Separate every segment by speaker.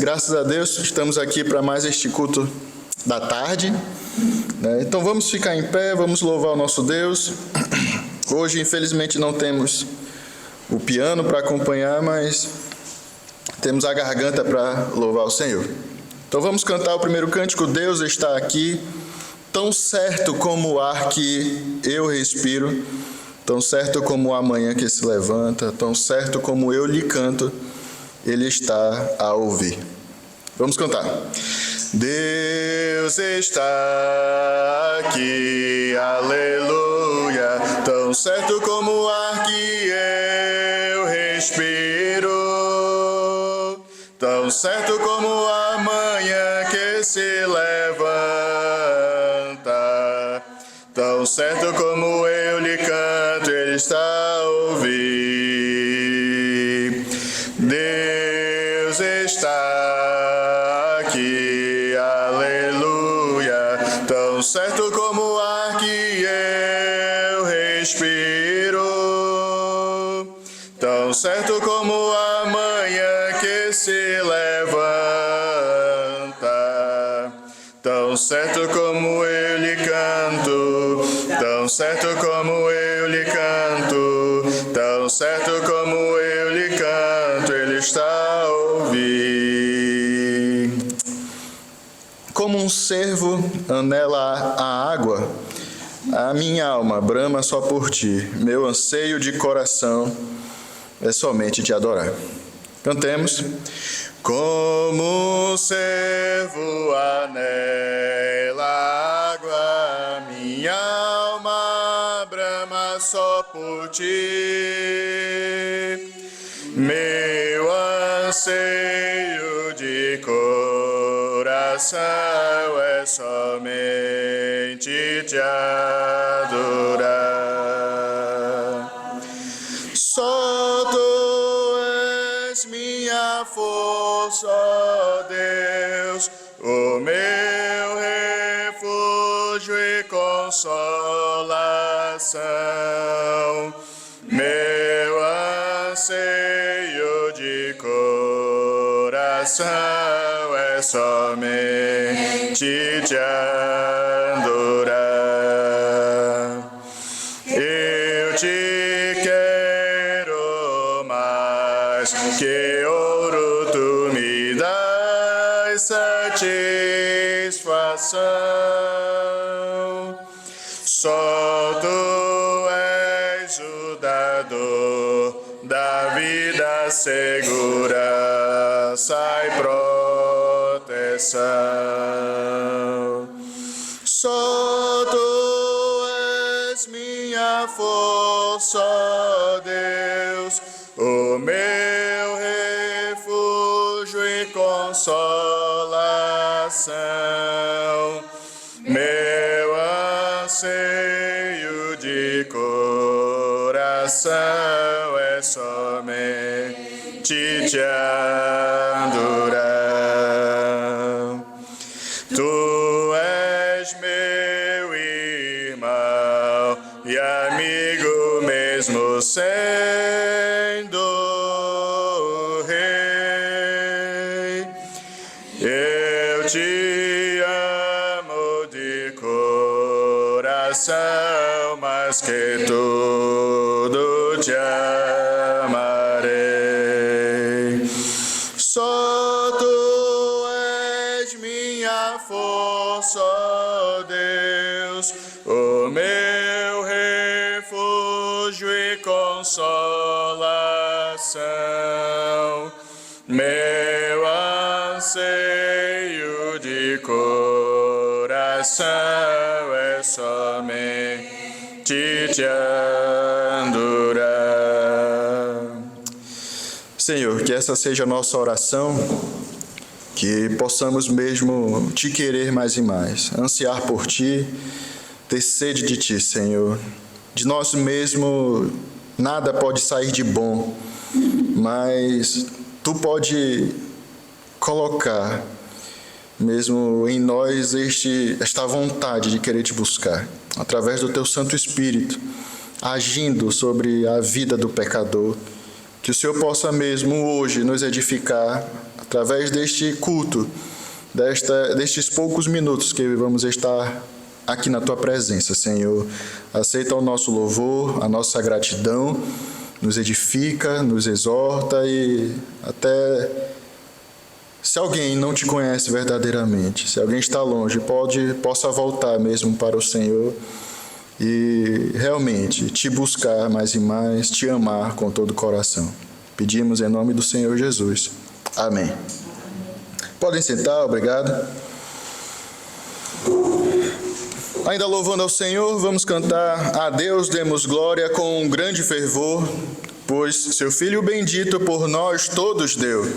Speaker 1: graças a Deus, estamos aqui para mais este culto da tarde, né? Então vamos ficar em pé, vamos louvar o nosso Deus. Hoje, infelizmente, não temos o piano para acompanhar, mas temos a garganta para louvar o Senhor. Então vamos cantar o primeiro cântico, Deus está aqui, tão certo como o ar que eu respiro, tão certo como a manhã que se levanta, tão certo como eu lhe canto, Ele está a ouvir. Vamos cantar. Deus está aqui, aleluia, tão certo como o ar que eu respiro, tão certo como a manhã que se levanta, tão certo como eu lhe canto, Ele está a ouvir. Deus está aqui, aleluia, tão certo como o ar que eu respiro, tão certo como a manhã que se levanta, tão certo como eu lhe canto, tão certo como eu lhe canto, tão certo como eu lhe canto, Ele está a ouvir. Como um cervo anela a água, a minha alma brama só por ti, meu anseio de coração é somente te adorar. Cantemos. Como um cervo anela a água, minha alma brama só por ti, meu anseio de coração é somente te adorar. Só tu és minha força, ó Deus, o meu refúgio e consolação, meu anseio de coração é somente te adorar. Eu te quero mais que ouro, tu me dás satisfação. Só tu és o dador da vida, segurança e proteção. Só tu és minha força, ó Deus, o meu refúgio e consolação, meu anseio de coração é somente te adorar. Tu és meu irmão e amigo mesmo sendo rei. Eu te amo de coração, mais que tudo te amarei. Só tu és minha força, ó Deus, o meu refúgio e consolação, meu anseio de coração é somente te adorar. Senhor, que essa seja a nossa oração, que possamos mesmo te querer mais e mais, ansiar por ti, ter sede de ti, Senhor. De nós mesmos nada pode sair de bom, mas tu pode colocar mesmo em nós esta vontade de querer te buscar, através do teu Santo Espírito, agindo sobre a vida do pecador. Que o Senhor possa mesmo hoje nos edificar através deste culto, destes poucos minutos que vamos estar aqui na Tua presença, Senhor. Aceita o nosso louvor, a nossa gratidão, nos edifica, nos exorta e até se alguém não te conhece verdadeiramente, se alguém está longe, possa voltar mesmo para o Senhor e realmente te buscar mais e mais, te amar com todo o coração. Pedimos em nome do Senhor Jesus. Amém. Podem sentar, obrigado. Ainda louvando ao Senhor, vamos cantar A Deus demos glória com um grande fervor, pois seu Filho bendito por nós todos deu.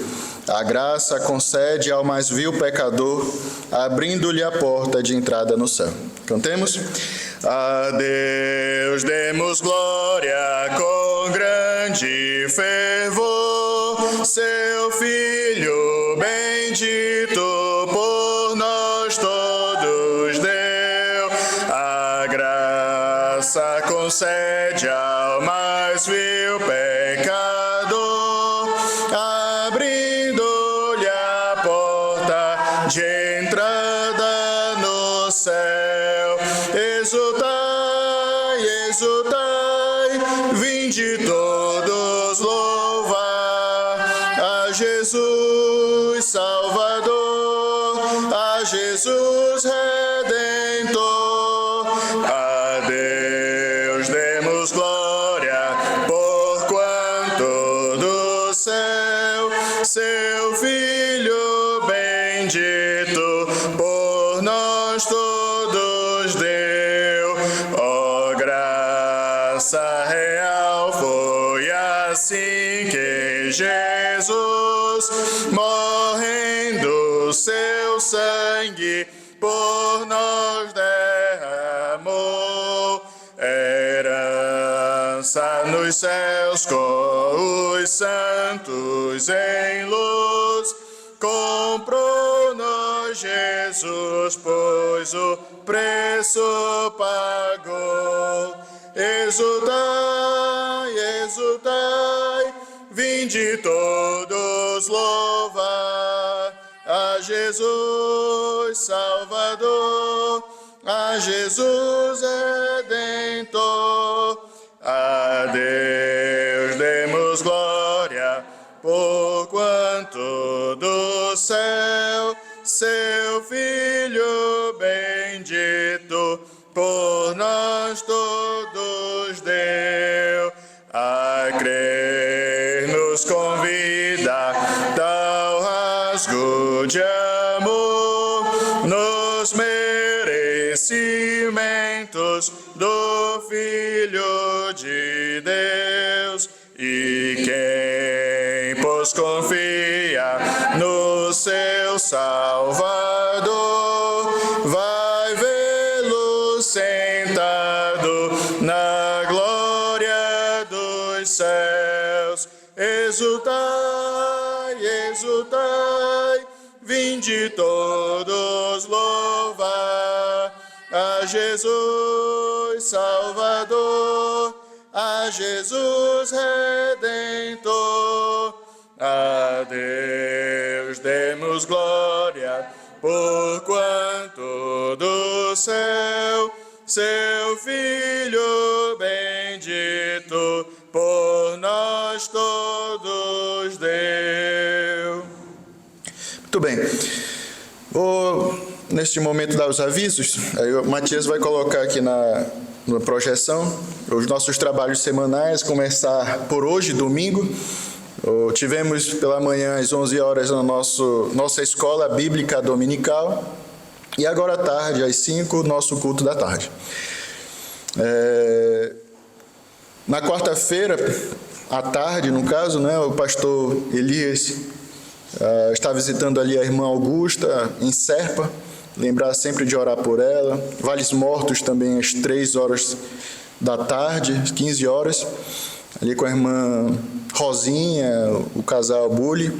Speaker 1: A graça concede ao mais vil pecador, abrindo-lhe a porta de entrada no céu. Cantemos. A Deus demos glória com grande fervor, seu Filho bendito por nós todos deu. A graça concede ao mais vil pecador, abrindo-lhe a porta de entrada no céu. Exultai, exultai, vinde todos louvar a Jesus Salvador, a Jesus Redentor. A Deus demos glória, porquanto do céu seu Filho bendito por nós todos deu. Ó graça real, foi assim que Jesus, morrendo seu sangue por nós derramou. Herança nos céus com os santos em luz, comprou-nos Jesus, pois o preço pagou. Exultai, exultai, vinde todos louvar a Jesus Salvador, a Jesus Redentor. A Deus demos glória, porquanto do céu seu Filho bendito por nós todos deu. A crer nos convida tal rasgo de amor nos merecimentos do Filho de Deus. E quem, pois, confia no seu Salvador, vai vê-lo sentado na glória dos céus. Exultai, exultai, vinde todos louvar a Jesus Salvador, a Jesus Redentor. A Deus demos glória, porquanto do céu seu Filho bendito por nós todos deu. Muito bem. Vou, neste momento, dar os avisos. Aí o Matias vai colocar aqui na projeção os nossos trabalhos semanais, começar por hoje, domingo. Tivemos pela manhã às 11 horas na nossa escola bíblica dominical e agora à tarde, às 5, nosso culto da tarde. Na quarta-feira, à tarde, no caso, né, o pastor Elias está visitando ali a irmã Augusta, em Serpa. Lembrar sempre de orar por ela. Vales Mortos também às 3 horas da tarde, 15 horas, ali com a irmã Rosinha, o casal Bully.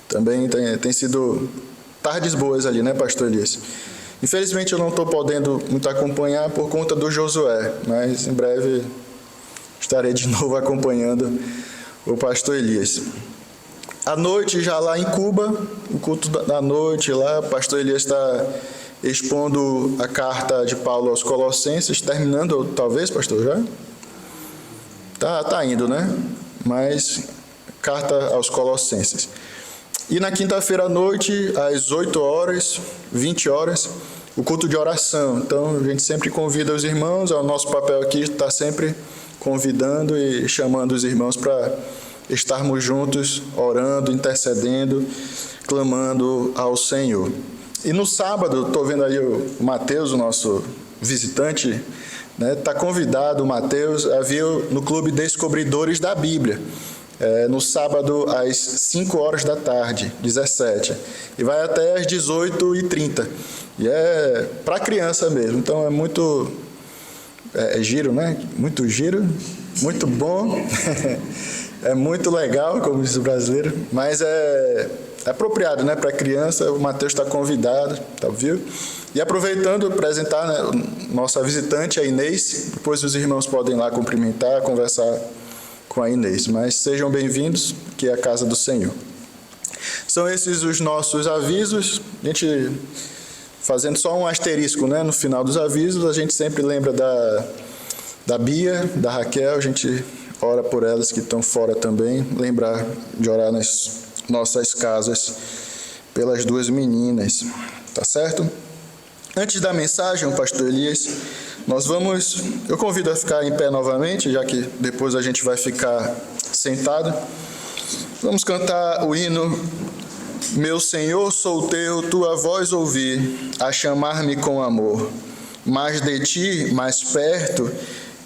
Speaker 1: Também tem sido tardes boas ali, né, pastor Elias? Infelizmente eu não estou podendo muito acompanhar por conta do Josué, mas em breve estarei de novo acompanhando o pastor Elias. À noite, já lá em Cuba, o culto da noite lá, o pastor Elias está expondo a carta de Paulo aos Colossenses, terminando, talvez, pastor, já? Tá indo, né? Mas, carta aos Colossenses. E na quinta-feira à noite, às 8 horas, 20 horas, o culto de oração. Então, a gente sempre convida os irmãos, é o nosso papel aqui está sempre convidando e chamando os irmãos para estarmos juntos, orando, intercedendo, clamando ao Senhor. E no sábado, estou vendo aí o Mateus, o nosso visitante, né, está convidado, o Mateus, a vir no Clube Descobridores da Bíblia, no sábado às 5 horas da tarde, 17, e vai até às 18h30, e é para criança mesmo, então é muito giro, né? Muito giro, muito bom, é muito legal, como diz o brasileiro, mas é apropriado, né, para criança. O Mateus está convidado, tá, viu? E aproveitando, apresentar, né, nossa visitante, a Inês, depois os irmãos podem ir lá cumprimentar, conversar com a Inês, mas sejam bem-vindos, que é a casa do Senhor. São esses os nossos avisos, a gente fazendo só um asterisco, né, no final dos avisos, a gente sempre lembra da Bia, da Raquel, a gente ora por elas que estão fora também, lembrar de orar nas nossas casas pelas duas meninas, tá certo? Antes da mensagem, o pastor Elias, eu convido a ficar em pé novamente, já que depois a gente vai ficar sentado. Vamos cantar o hino Meu Senhor, sou teu, tua voz ouvi, a chamar-me com amor. Mas de ti, mais perto,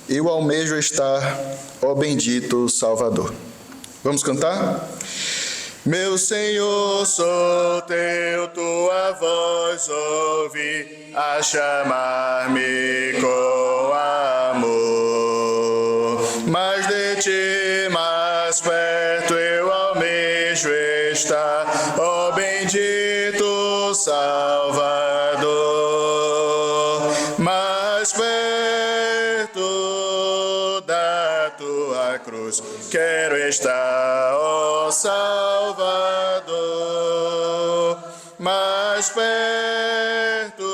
Speaker 1: eu almejo estar, ó bendito Salvador. Vamos cantar? Meu Senhor, sou teu, tua voz ouvi, a chamar-me com amor. Mas de ti, mais perto, eu almejo estar, ó bendito Salvador. Mais perto da tua cruz, quero estar, ó Salvador. Mais perto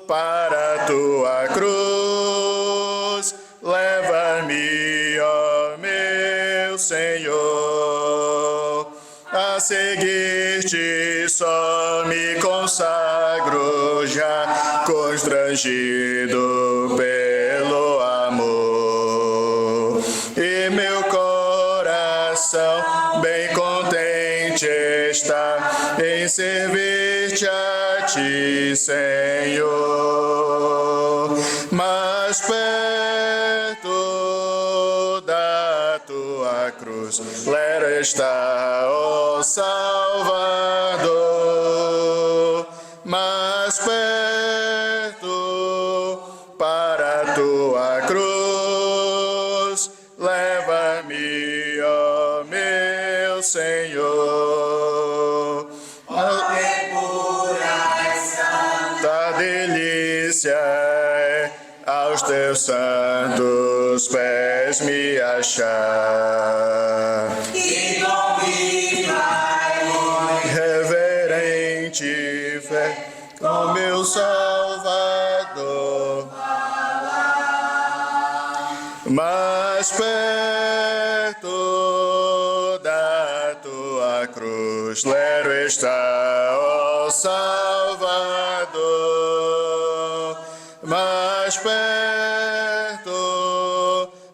Speaker 1: para a tua cruz, leva-me, ó meu Senhor. A seguir-te só me consagro já, constrangido pelo amor. E meu coração bem contente está em servir-te a ti, Senhor. Mais perto da tua cruz, quero estar, ó Salvador. Mais perto para a tua cruz, leva-me, ó meu Senhor. Da delícia é aos teus santos pés me achar.
Speaker 2: E
Speaker 1: reverente fé com meu Salvador. Mais perto da tua cruz, quero estar, ó Salvador. Mais perto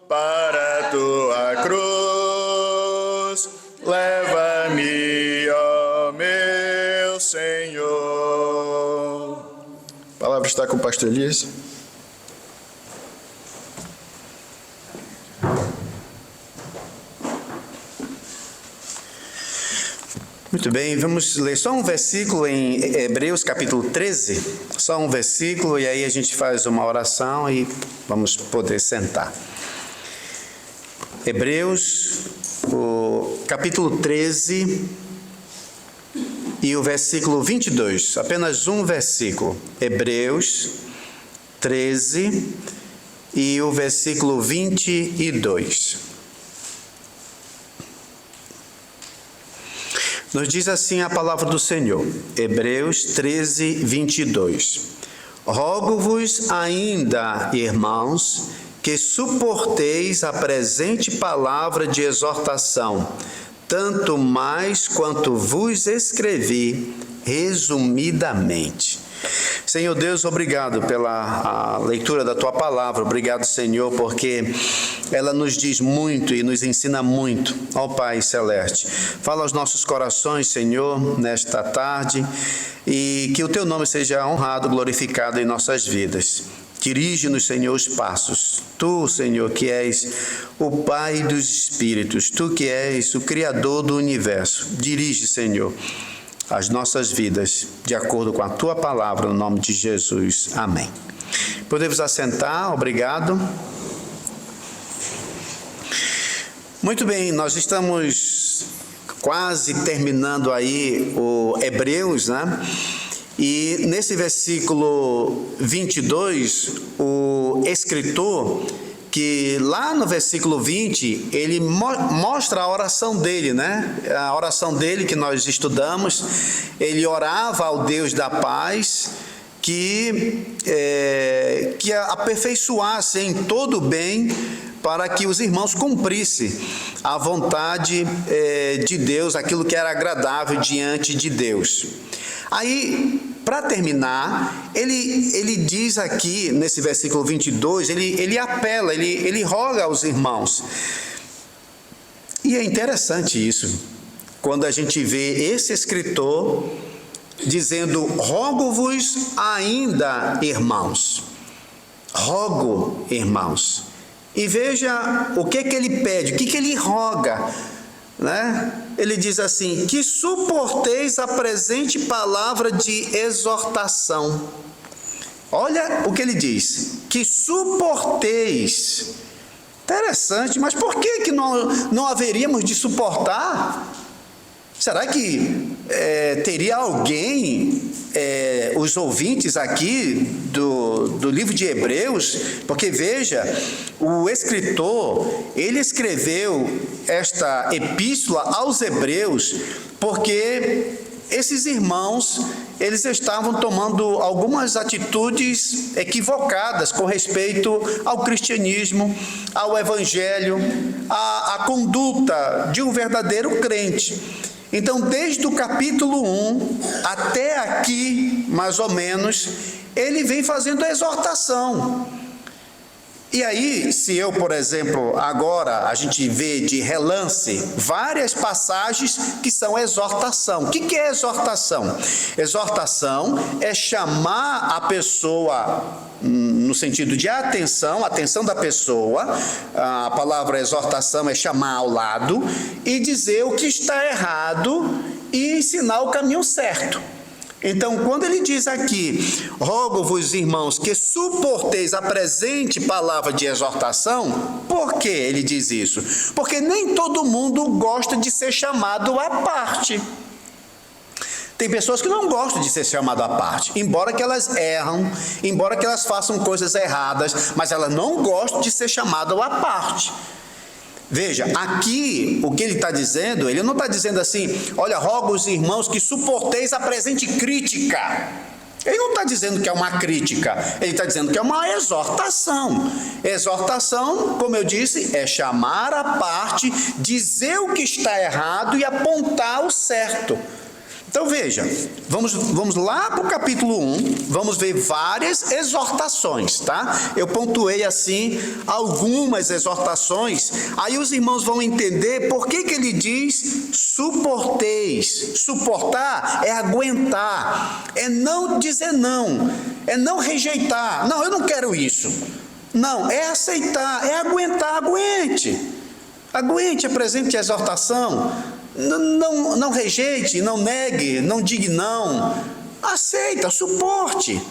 Speaker 1: para a tua cruz, leva-me, ó meu Senhor. A palavra está com o pastor Elias.
Speaker 2: Muito bem, vamos ler só um versículo em Hebreus capítulo 13, só um versículo, e aí a gente faz uma oração e vamos poder sentar. Hebreus, o capítulo 13 e o versículo 22, apenas um versículo. Hebreus 13 e o versículo 22. Nos diz assim a palavra do Senhor, Hebreus 13, 22. Rogo-vos ainda, irmãos, que suporteis a presente palavra de exortação, tanto mais quanto vos escrevi resumidamente. Senhor Deus, obrigado pela leitura da Tua palavra, obrigado, Senhor, porque ela nos diz muito e nos ensina muito. Ó Pai Celeste, fala aos nossos corações, Senhor, nesta tarde, e que o Teu nome seja honrado, glorificado em nossas vidas. Dirige-nos, Senhor, os passos. Tu, Senhor, que és o Pai dos Espíritos, Tu que és o Criador do Universo. Dirige, Senhor, as nossas vidas, de acordo com a Tua palavra, no nome de Jesus. Amém. Podemos assentar, obrigado. Muito bem, nós estamos quase terminando aí o Hebreus, né? E nesse versículo 22, o escritor, que lá no versículo 20, ele mostra a oração dele, né? A oração dele que nós estudamos, ele orava ao Deus da paz, que aperfeiçoasse em todo o bem, para que os irmãos cumprissem a vontade de Deus, aquilo que era agradável diante de Deus. Aí, para terminar, ele diz aqui, nesse versículo 22, ele apela, ele roga aos irmãos. E é interessante isso, quando a gente vê esse escritor dizendo, rogo-vos ainda, irmãos. Rogo, irmãos. E veja o que ele pede, o que ele roga, né? Ele diz assim, que suporteis a presente palavra de exortação. Olha o que ele diz, que suporteis. Interessante, mas por que não haveríamos de suportar? Será que teria alguém, os ouvintes aqui do livro de Hebreus, porque veja, o escritor, ele escreveu esta epístola aos Hebreus, porque esses irmãos, eles estavam tomando algumas atitudes equivocadas com respeito ao cristianismo, ao evangelho, à conduta de um verdadeiro crente. Então, desde o capítulo 1 até aqui, mais ou menos, ele vem fazendo a exortação. E aí, se eu, por exemplo, agora a gente vê de relance várias passagens que são exortação. O que é exortação? Exortação é chamar a pessoa no sentido de atenção da pessoa. A palavra exortação é chamar ao lado e dizer o que está errado e ensinar o caminho certo. Então, quando ele diz aqui, rogo-vos, irmãos, que suporteis a presente palavra de exortação, por que ele diz isso? Porque nem todo mundo gosta de ser chamado à parte. Tem pessoas que não gostam de ser chamado à parte, embora que elas erram, embora que elas façam coisas erradas, mas elas não gostam de ser chamado à parte. Veja, aqui o que ele está dizendo, ele não está dizendo assim, olha, rogo os irmãos que suporteis a presente crítica. Ele não está dizendo que é uma crítica, ele está dizendo que é uma exortação. Exortação, como eu disse, é chamar a parte, dizer o que está errado e apontar o certo. Então veja, vamos lá para o capítulo 1, vamos ver várias exortações, tá? Eu pontuei assim algumas exortações, aí os irmãos vão entender por que ele diz suporteis. Suportar é aguentar, é não dizer não, é não rejeitar. Não, eu não quero isso. Não, é aceitar, é aguentar, aguente a presente exortação. Não rejeite, não negue, não diga não. Aceita, suporte.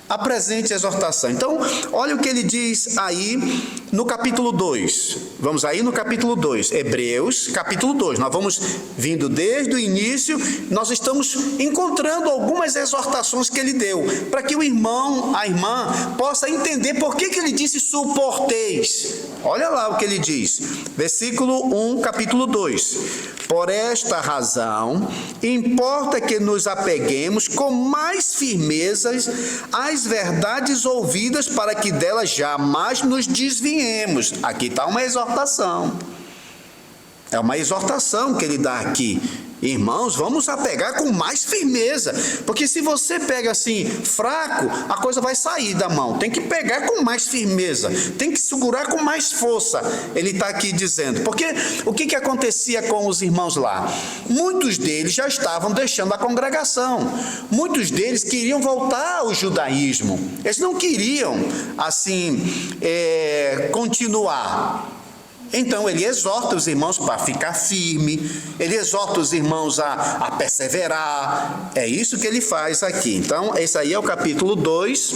Speaker 2: a presente exortação. Então, olha o que ele diz aí no capítulo 2. Vamos aí no capítulo 2, Hebreus, capítulo 2. Nós vamos vindo desde o início, nós estamos encontrando algumas exortações que ele deu, para que o irmão, a irmã, possa entender por que ele disse suporteis. Olha lá o que ele diz, versículo 1, capítulo 2. Por esta razão, importa que nos apeguemos com mais firmezas às verdades ouvidas, para que delas jamais nos desviemos. Aqui está uma exortação. É uma exortação que ele dá aqui. Irmãos, vamos apegar com mais firmeza, porque se você pega assim, fraco, a coisa vai sair da mão. Tem que pegar com mais firmeza, tem que segurar com mais força. Ele está aqui dizendo, porque o que acontecia com os irmãos lá? Muitos deles já estavam deixando a congregação, muitos deles queriam voltar ao judaísmo, eles não queriam, assim, continuar. Então ele exorta os irmãos para ficar firme, ele exorta os irmãos a perseverar. É isso que ele faz aqui. Então esse aí é o capítulo 2.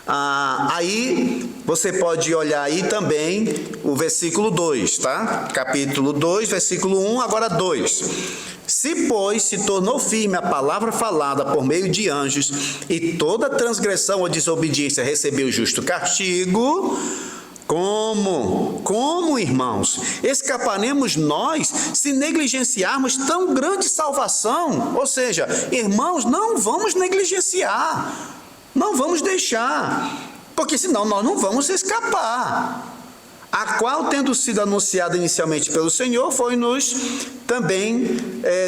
Speaker 2: Aí você pode olhar aí também o versículo 2, tá? Capítulo 2, versículo 1, agora 2. Se, pois, se tornou firme a palavra falada por meio de anjos, e toda transgressão ou desobediência recebeu justo castigo, Como, irmãos, escaparemos nós se negligenciarmos tão grande salvação? Ou seja, irmãos, não vamos negligenciar, não vamos deixar, porque senão nós não vamos escapar. A qual, tendo sido anunciada inicialmente pelo Senhor, foi-nos também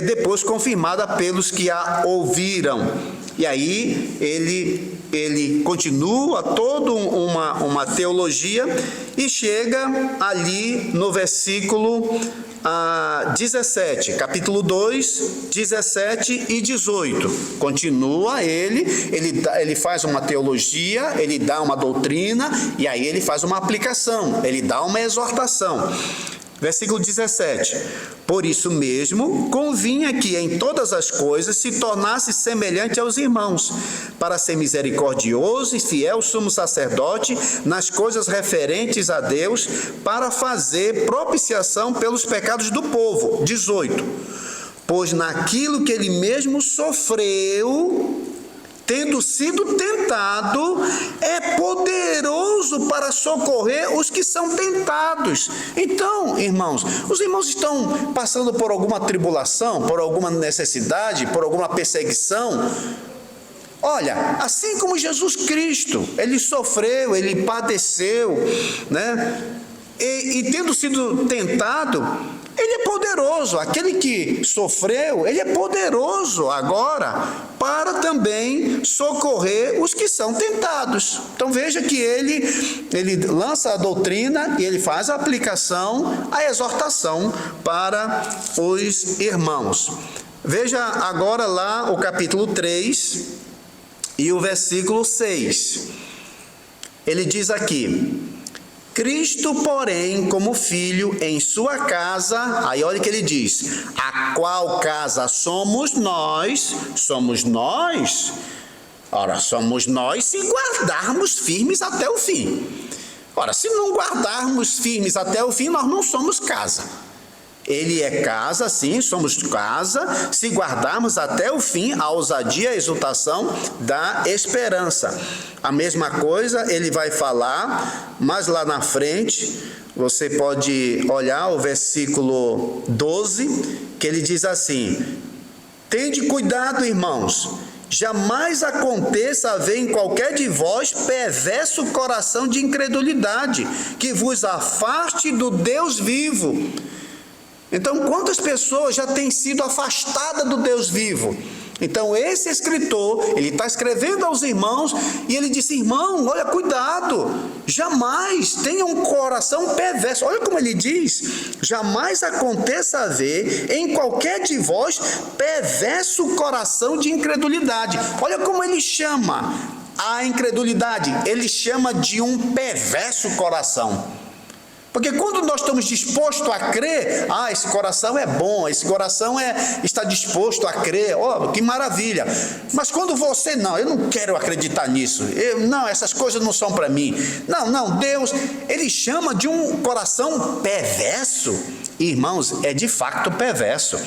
Speaker 2: depois confirmada pelos que a ouviram. E aí ele continua toda uma teologia e chega ali no versículo 17, capítulo 2, 17 e 18. Continua ele faz uma teologia, ele dá uma doutrina e aí ele faz uma aplicação, ele dá uma exortação. Versículo 17. Por isso mesmo, convinha que em todas as coisas se tornasse semelhante aos irmãos, para ser misericordioso e fiel sumo sacerdote nas coisas referentes a Deus, para fazer propiciação pelos pecados do povo. 18. Pois naquilo que ele mesmo sofreu, tendo sido tentado, é poderoso para socorrer os que são tentados. Então, irmãos, os irmãos estão passando por alguma tribulação, por alguma necessidade, por alguma perseguição. Olha, assim como Jesus Cristo, ele sofreu, ele padeceu, né? E tendo sido tentado, ele é poderoso. Aquele que sofreu, ele é poderoso agora para também socorrer os que são tentados. Então veja que ele lança a doutrina e ele faz a aplicação, a exortação para os irmãos. Veja agora lá o capítulo 3 e o versículo 6. Ele diz aqui: Cristo, porém, como filho em sua casa, aí olha o que ele diz, a qual casa somos nós, ora, somos nós se guardarmos firmes até o fim. Ora, se não guardarmos firmes até o fim, nós não somos casa. Ele é casa, sim, somos casa, se guardarmos até o fim a ousadia e a exultação da esperança. A mesma coisa ele vai falar, mas lá na frente, você pode olhar o versículo 12, que ele diz assim: tende cuidado, irmãos, jamais aconteça haver em qualquer de vós perverso coração de incredulidade, que vos afaste do Deus vivo. Então, quantas pessoas já têm sido afastadas do Deus vivo? Então, esse escritor, ele está escrevendo aos irmãos e ele disse: irmão, olha, cuidado, jamais tenha um coração perverso. Olha como ele diz: jamais aconteça haver em qualquer de vós perverso coração de incredulidade. Olha como ele chama a incredulidade, ele chama de um perverso coração. Porque quando nós estamos dispostos a crer, esse coração é bom, esse coração está disposto a crer, que maravilha. Mas quando você, eu não quero acreditar nisso, essas coisas não são para mim. Não, Deus, Ele chama de um coração perverso. Irmãos, é de facto perverso.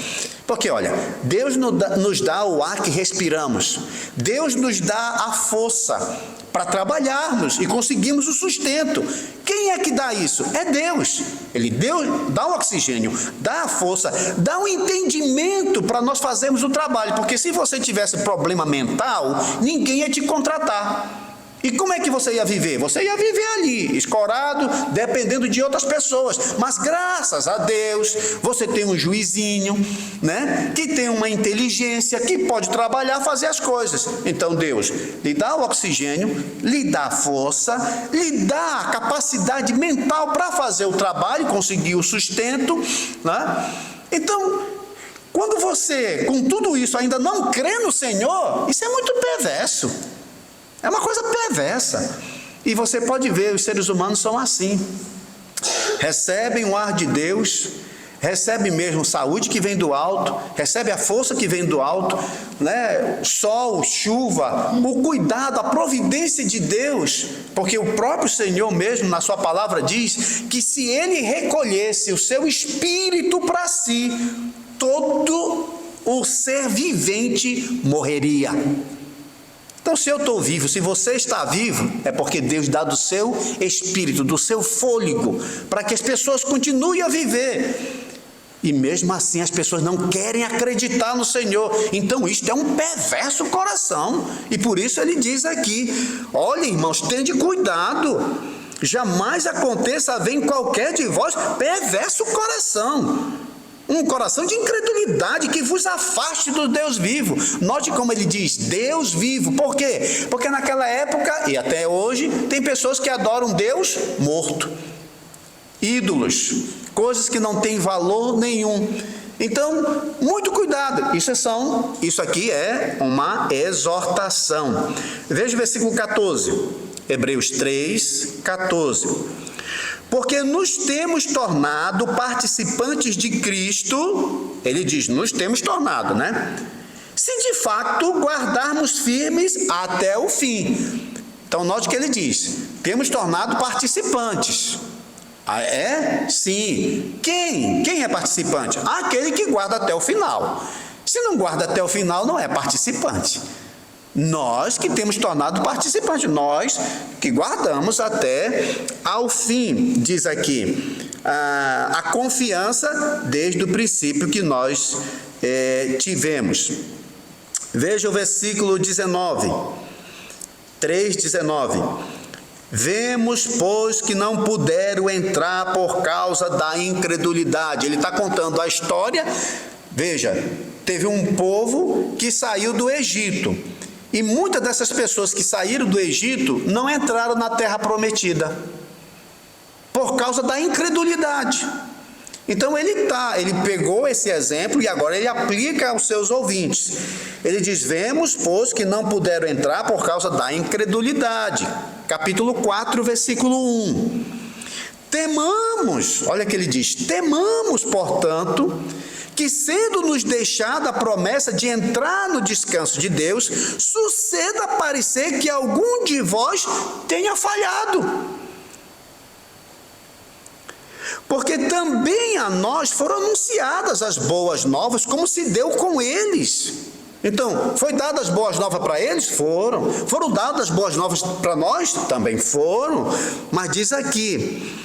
Speaker 2: Porque olha, Deus nos dá o ar que respiramos, Deus nos dá a força para trabalharmos e conseguirmos o sustento. Quem é que dá isso? É Deus. Ele dá o oxigênio, dá a força, dá o entendimento para nós fazermos o trabalho. Porque se você tivesse problema mental, ninguém ia te contratar. E como é que você ia viver? Você ia viver ali, escorado, dependendo de outras pessoas. Mas graças a Deus, você tem um juizinho, que tem uma inteligência, que pode trabalhar, fazer as coisas. Então Deus lhe dá o oxigênio, lhe dá a força, lhe dá a capacidade mental para fazer o trabalho, conseguir o sustento. Então, quando você, com tudo isso, ainda não crê no Senhor, isso é muito perverso. É uma coisa perversa. E você pode ver, os seres humanos são assim. Recebem o ar de Deus, recebem mesmo saúde que vem do alto, recebem a força que vem do alto, sol, chuva, o cuidado, a providência de Deus. Porque o próprio Senhor mesmo, na sua palavra, diz que se Ele recolhesse o seu espírito para si, todo o ser vivente morreria. Então, se eu estou vivo, se você está vivo, é porque Deus dá do seu espírito, do seu fôlego, para que as pessoas continuem a viver. E mesmo assim as pessoas não querem acreditar no Senhor. Então isto é um perverso coração. E por isso ele diz aqui, olha, irmãos, tende cuidado. Jamais aconteça haver em qualquer de vós perverso coração. Um coração de incredulidade que vos afaste do Deus vivo. Note como ele diz, Deus vivo. Por quê? Porque naquela época, e até hoje, tem pessoas que adoram Deus morto. Ídolos, coisas que não têm valor nenhum. Então, muito cuidado. Isso aqui é uma exortação. Veja o versículo 14. Hebreus 3, 14. Porque nos temos tornado participantes de Cristo, ele diz, nos temos tornado, se de fato guardarmos firmes até o fim. Então, note que ele diz, temos tornado participantes. Sim. Quem é participante? Aquele que guarda até o final. Se não guarda até o final, não é participante. Nós que temos tornado participantes, nós que guardamos até ao fim, diz aqui, a confiança desde o princípio que nós tivemos. Veja o versículo 19, 3:19. Vemos, pois, que não puderam entrar por causa da incredulidade. Ele está contando a história. Veja, teve um povo que saiu do Egito. E muitas dessas pessoas que saíram do Egito não entraram na terra prometida por causa da incredulidade. Então ele pegou esse exemplo e agora ele aplica aos seus ouvintes. Ele diz, vemos, pois, que não puderam entrar por causa da incredulidade. Capítulo 4, versículo 1. Temamos, olha que ele diz, temamos, portanto, que sendo nos deixada a promessa de entrar no descanso de Deus, suceda parecer que algum de vós tenha falhado. Porque também a nós foram anunciadas as boas novas, como se deu com eles. Então, foi dadas as boas novas para eles? Foram. Foram dadas as boas novas para nós? Também foram. Mas diz aqui,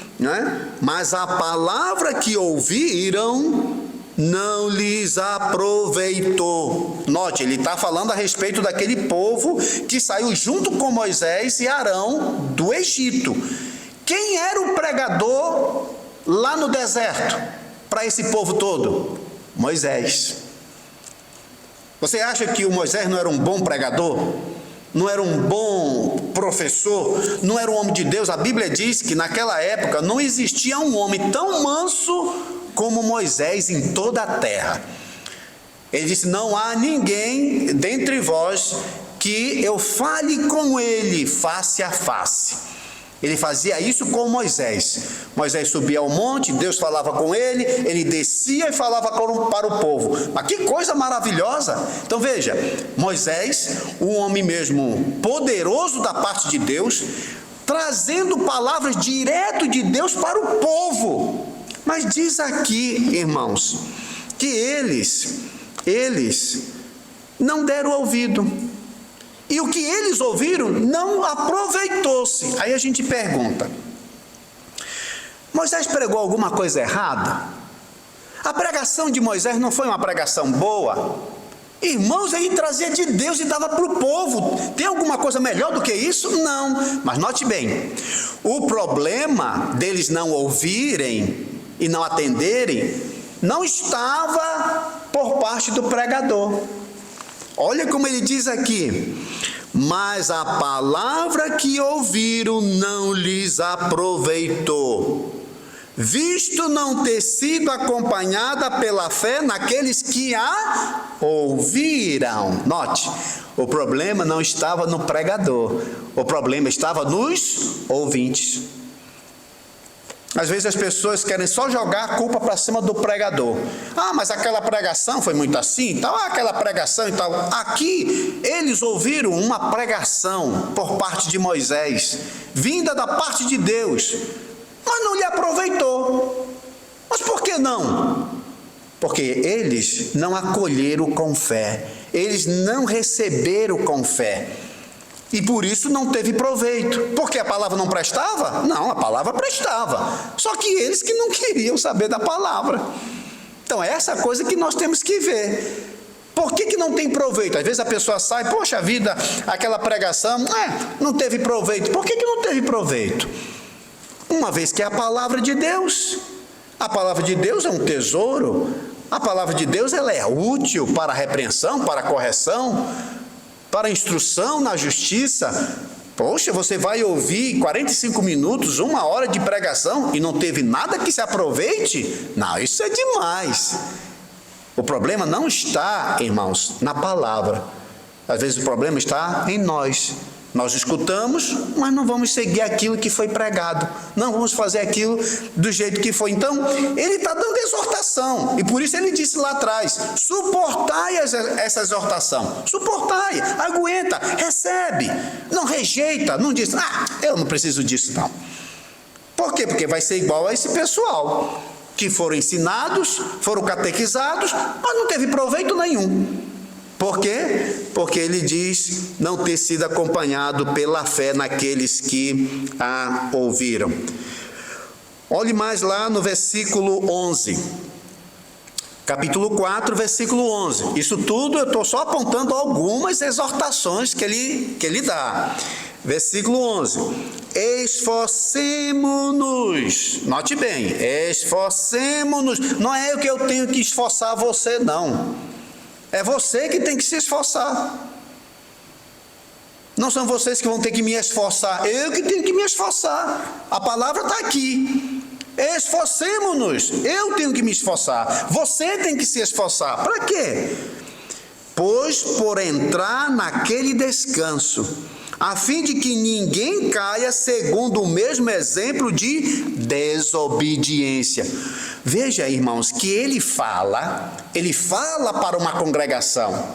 Speaker 2: mas a palavra que ouviram não lhes aproveitou. Note, ele está falando a respeito daquele povo que saiu junto com Moisés e Arão do Egito. Quem era o pregador lá no deserto para esse povo todo? Moisés. Você acha que o Moisés não era um bom pregador? Não era um bom professor? Não era um homem de Deus? A Bíblia diz que naquela época não existia um homem tão manso como Moisés em toda a terra. Ele disse, não há ninguém dentre vós que eu fale com ele face a face. Ele fazia isso com Moisés. Moisés subia ao monte, Deus falava com ele, ele descia e falava para o povo. Mas que coisa maravilhosa! Então veja, Moisés, um homem mesmo poderoso da parte de Deus, trazendo palavras direto de Deus para o povo. Mas diz aqui, irmãos, que eles não deram ouvido. E o que eles ouviram não aproveitou-se. Aí a gente pergunta: Moisés pregou alguma coisa errada? A pregação de Moisés não foi uma pregação boa? Irmãos, ele trazia de Deus e dava para o povo. Tem alguma coisa melhor do que isso? Não. Mas note bem, o problema deles não ouvirem e não atenderem não estava por parte do pregador. Olha como ele diz aqui: mas a palavra que ouviram não lhes aproveitou, visto não ter sido acompanhada pela fé naqueles que a ouviram. Note, o problema não estava no pregador, o problema estava nos ouvintes. Às vezes as pessoas querem só jogar a culpa para cima do pregador. Ah, mas aquela pregação foi muito assim, tal, aquela pregação e tal. Aqui eles ouviram uma pregação por parte de Moisés, vinda da parte de Deus, mas não lhe aproveitou. Mas por que não? Porque eles não acolheram com fé, eles não receberam com fé. E por isso não teve proveito. Porque a palavra não prestava? Não, a palavra prestava. Só que eles que não queriam saber da palavra. Então é essa coisa que nós temos que ver. Por que não tem proveito? Às vezes a pessoa sai, poxa vida, aquela pregação, não teve proveito. Por que não teve proveito? Uma vez que é a palavra de Deus. A palavra de Deus é um tesouro. A palavra de Deus ela é útil para a repreensão, para a correção, para a instrução na justiça. Poxa, você vai ouvir 45 minutos, 1 hora de pregação e não teve nada que se aproveite? Não, isso é demais. O problema não está, irmãos, na palavra. Às vezes o problema está em nós. Nós escutamos, mas não vamos seguir aquilo que foi pregado. Não vamos fazer aquilo do jeito que foi. Então, ele está dando exortação. E por isso ele disse lá atrás: suportai essa exortação. Suportai, aguenta, recebe. Não rejeita, não diz: eu não preciso disso não. Por quê? Porque vai ser igual a esse pessoal que foram ensinados, foram catequizados, mas não teve proveito nenhum. Por quê? Porque ele diz não ter sido acompanhado pela fé naqueles que a ouviram. Olhe mais lá no versículo 11. Capítulo 4, versículo 11. Isso tudo eu estou só apontando algumas exortações que ele dá. Versículo 11. Esforcemo-nos. Note bem, esforcemo-nos. Não é eu que eu tenho que esforçar você, não. É você que tem que se esforçar. Não são vocês que vão ter que me esforçar. Eu que tenho que me esforçar. A palavra está aqui. Esforcemo-nos. Eu tenho que me esforçar. Você tem que se esforçar. Para quê? Pois por entrar naquele descanso, a fim de que ninguém caia segundo o mesmo exemplo de desobediência. Veja, irmãos, que ele fala para uma congregação,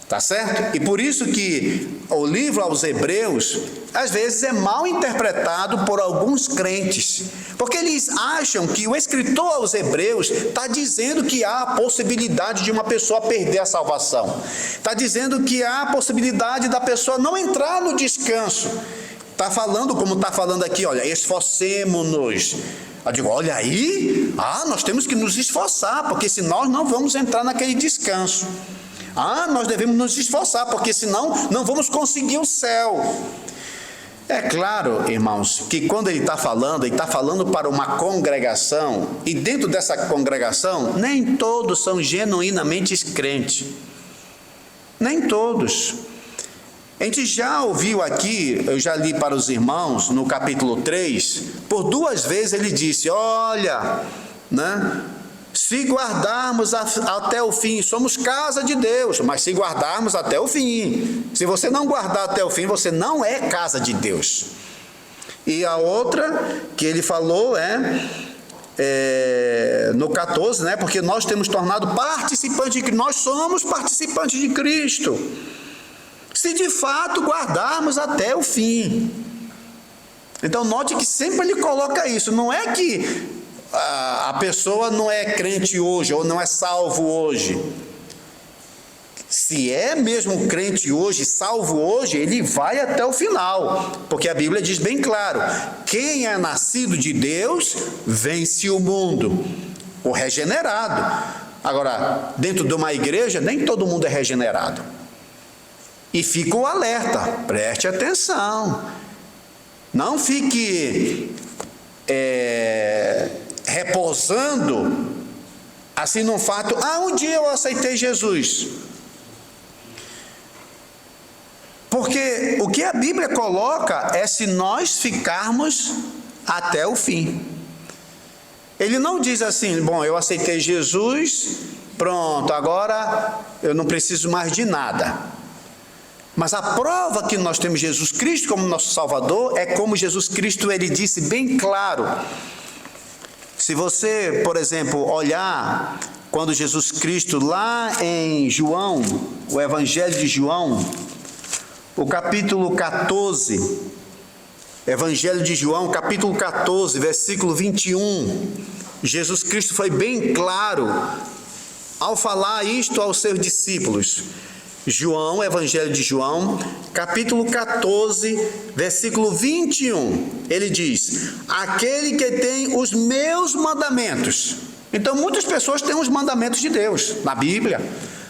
Speaker 2: tá certo? E por isso que o livro aos Hebreus, às vezes é mal interpretado por alguns crentes, porque eles acham que o escritor aos Hebreus está dizendo que há a possibilidade de uma pessoa perder a salvação, está dizendo que há a possibilidade da pessoa não entrar no descanso. Está falando, como está falando aqui, olha, esforcemo-nos. Eu digo, olha aí, nós temos que nos esforçar, porque senão nós não vamos entrar naquele descanso. Nós devemos nos esforçar, porque senão não vamos conseguir o céu. É claro, irmãos, que quando ele está falando para uma congregação, e dentro dessa congregação, nem todos são genuinamente crentes. Nem todos. A gente já ouviu aqui, eu já li para os irmãos, no capítulo 3, por 2 vezes ele disse, olha, se guardarmos até o fim, somos casa de Deus, mas se guardarmos até o fim. Se você não guardar até o fim, você não é casa de Deus. E a outra que ele falou no 14, né? Porque nós temos tornado participantes de Cristo, nós somos participantes de Cristo, se de fato guardarmos até o fim. Então note que sempre ele coloca isso, não é que a pessoa não é crente hoje, ou não é salvo hoje. Se é mesmo crente hoje, salvo hoje, ele vai até o final, porque a Bíblia diz bem claro: quem é nascido de Deus vence o mundo, o regenerado. Agora, dentro de uma igreja, nem todo mundo é regenerado. E fica o alerta, preste atenção, não fique repousando assim num fato: um dia eu aceitei Jesus. Porque o que a Bíblia coloca é se nós ficarmos até o fim. Ele não diz assim: bom, eu aceitei Jesus, pronto, agora eu não preciso mais de nada. Mas a prova que nós temos Jesus Cristo como nosso Salvador é como Jesus Cristo, ele disse bem claro. Se você, por exemplo, olhar quando Jesus Cristo, lá em João, o Evangelho de João, o capítulo 14, Evangelho de João, capítulo 14, versículo 21, Jesus Cristo foi bem claro ao falar isto aos seus discípulos. João, Evangelho de João, capítulo 14, versículo 21, ele diz: aquele que tem os meus mandamentos. Então muitas pessoas têm os mandamentos de Deus na Bíblia.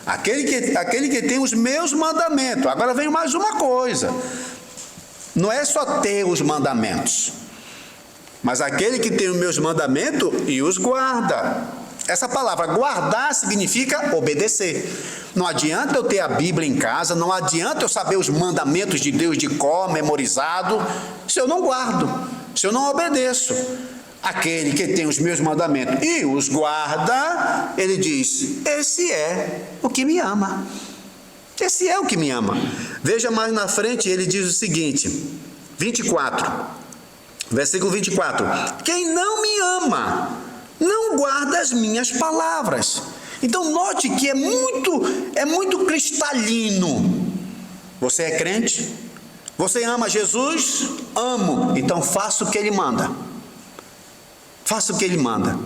Speaker 2: Aquele que tem os meus mandamentos. Agora vem mais uma coisa: não é só ter os mandamentos, mas aquele que tem os meus mandamentos e os guarda. Essa palavra guardar significa obedecer. Não adianta eu ter a Bíblia em casa, não adianta eu saber os mandamentos de Deus de cor, memorizado, se eu não guardo, se eu não obedeço. Aquele que tem os meus mandamentos e os guarda, ele diz: esse é o que me ama. Esse é o que me ama. Veja mais na frente, ele diz o seguinte, 24, versículo 24: quem não me ama, não guarda as minhas palavras. Então note que é muito cristalino. Você é crente? Você ama Jesus? Amo. Então faça o que ele manda. Faça o que ele manda.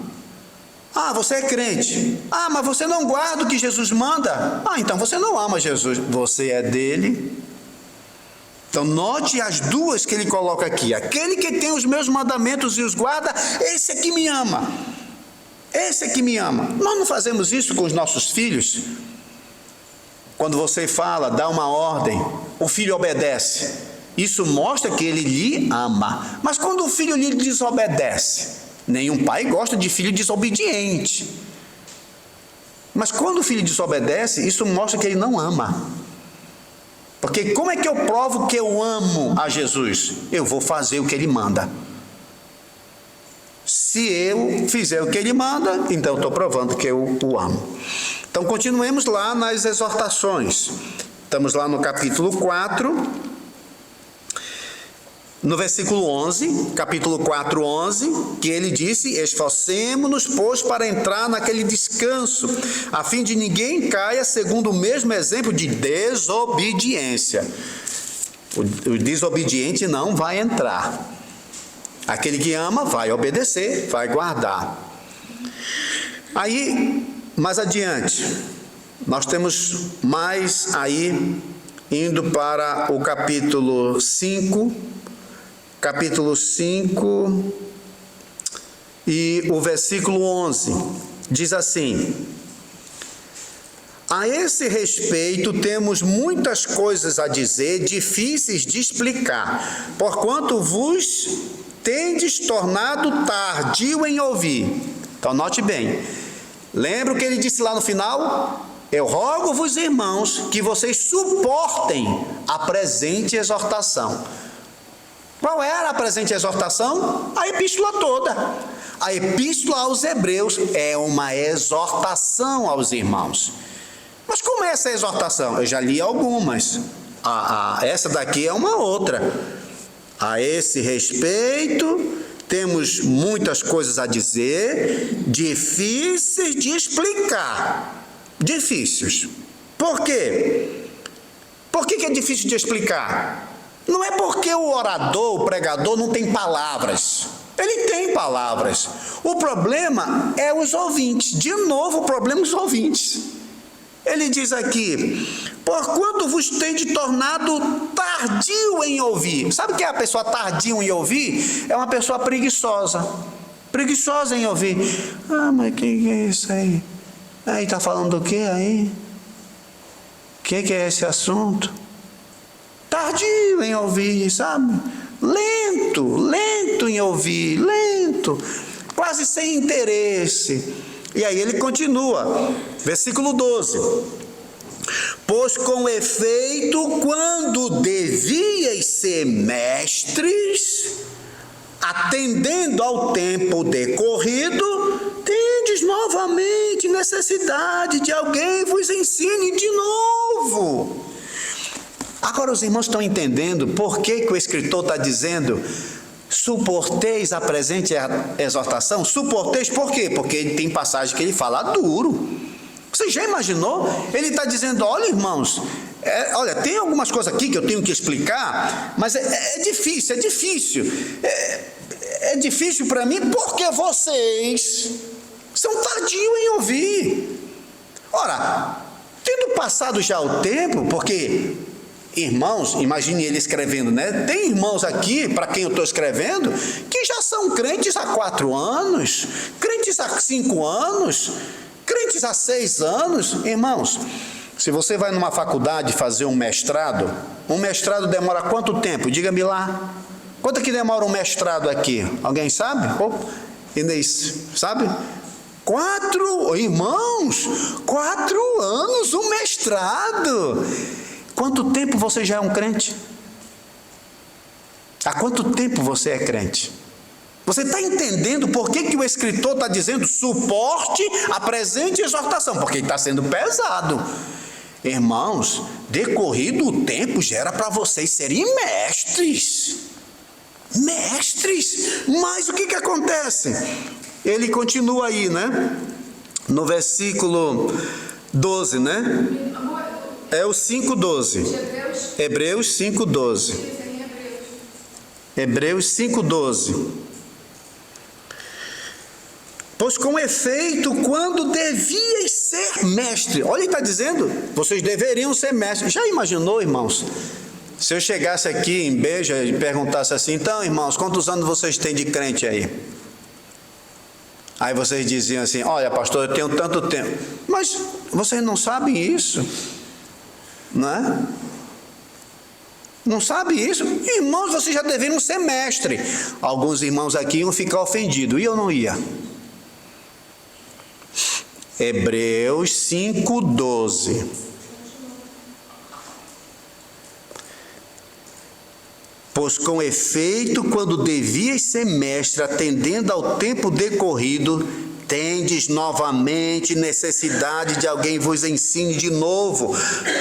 Speaker 2: Você é crente. Mas você não guarda o que Jesus manda. Então você não ama Jesus. Você é dele. Então note as duas que ele coloca aqui: aquele que tem os meus mandamentos e os guarda, esse é que me ama. Esse é que me ama. Nós não fazemos isso com os nossos filhos? Quando você fala, dá uma ordem, o filho obedece. Isso mostra que ele lhe ama. Mas quando o filho lhe desobedece, nenhum pai gosta de filho desobediente. Mas quando o filho desobedece, isso mostra que ele não ama. Porque como é que eu provo que eu amo a Jesus? Eu vou fazer o que ele manda. Se eu fizer o que ele manda, então eu estou provando que eu o amo. Então continuemos lá nas exortações. Estamos lá no capítulo 4, no versículo 11, capítulo 4, 11, que ele disse: esforcemo-nos, pois, para entrar naquele descanso, a fim de ninguém caia segundo o mesmo exemplo de desobediência. O desobediente não vai entrar. Aquele que ama vai obedecer, vai guardar. Aí, mais adiante, nós temos mais aí, indo para o capítulo 5, e o versículo 11, diz assim: a esse respeito temos muitas coisas a dizer, difíceis de explicar, porquanto vos tendes tornado tardio em ouvir. Então note bem, lembra o que ele disse lá no final? Eu rogo-vos, irmãos, que vocês suportem a presente exortação. Qual era a presente exortação? A epístola toda. A epístola aos Hebreus é uma exortação aos irmãos. Mas como é essa exortação? Eu já li algumas. Essa daqui é uma outra. A esse respeito, temos muitas coisas a dizer, difíceis de explicar. Difíceis. Por quê? Por que é difícil de explicar? Não é porque o orador, o pregador não tem palavras. Ele tem palavras. O problema é os ouvintes. De novo, o problema é os ouvintes. Ele diz aqui: porquanto vos tendes tornado tardio em ouvir. Sabe o que é a pessoa tardio em ouvir? É uma pessoa preguiçosa. Preguiçosa em ouvir. Ah, mas que é isso aí? Aí está falando do que aí? O que é esse assunto? Tardio em ouvir, sabe? Lento em ouvir, lento, quase sem interesse. E aí ele continua, versículo 12: pois com efeito, quando devíeis ser mestres, atendendo ao tempo decorrido, tendes novamente necessidade de alguém vos ensine de novo. Agora os irmãos estão entendendo por que o escritor está dizendo: suporteis a presente exortação? Suporteis por quê? Porque tem passagem que ele fala duro. Você já imaginou? Ele está dizendo: olha, irmãos, olha, tem algumas coisas aqui que eu tenho que explicar, mas é difícil. É difícil para mim porque vocês são tardios em ouvir. Ora, tendo passado já o tempo, porque... irmãos, imagine ele escrevendo, né? Tem irmãos aqui, para quem eu estou escrevendo, que já são crentes há 4 anos, crentes há 5 anos, crentes há 6 anos. Irmãos, se você vai numa faculdade fazer um mestrado demora quanto tempo? Diga-me lá. Quanto que demora um mestrado aqui? Alguém sabe? Inês, sabe? 4 anos um mestrado. Quanto tempo você já é um crente? Há quanto tempo você é crente? Você está entendendo por que o escritor está dizendo suporte a presente exortação? Porque está sendo pesado. Irmãos, decorrido o tempo já era para vocês serem mestres. Mestres! Mas o que acontece? Ele continua aí, né? No versículo 12, né? É o 5,12. Hebreus 5,12. Hebreus 5,12. Pois com efeito, quando devíeis ser mestre. Olha, ele está dizendo, vocês deveriam ser mestres. Já imaginou, irmãos? Se eu chegasse aqui em Beja e perguntasse assim: então, irmãos, quantos anos vocês têm de crente aí? Aí vocês diziam assim: olha, pastor, eu tenho tanto tempo. Mas vocês não sabem isso. Não é? Não sabe isso? Irmãos, vocês já deveriam ser mestre. Alguns irmãos aqui iam ficar ofendidos, e eu não ia. Hebreus 5,12. Pois com efeito, quando devíeis ser mestre, atendendo ao tempo decorrido, tendes novamente necessidade de alguém vos ensine de novo.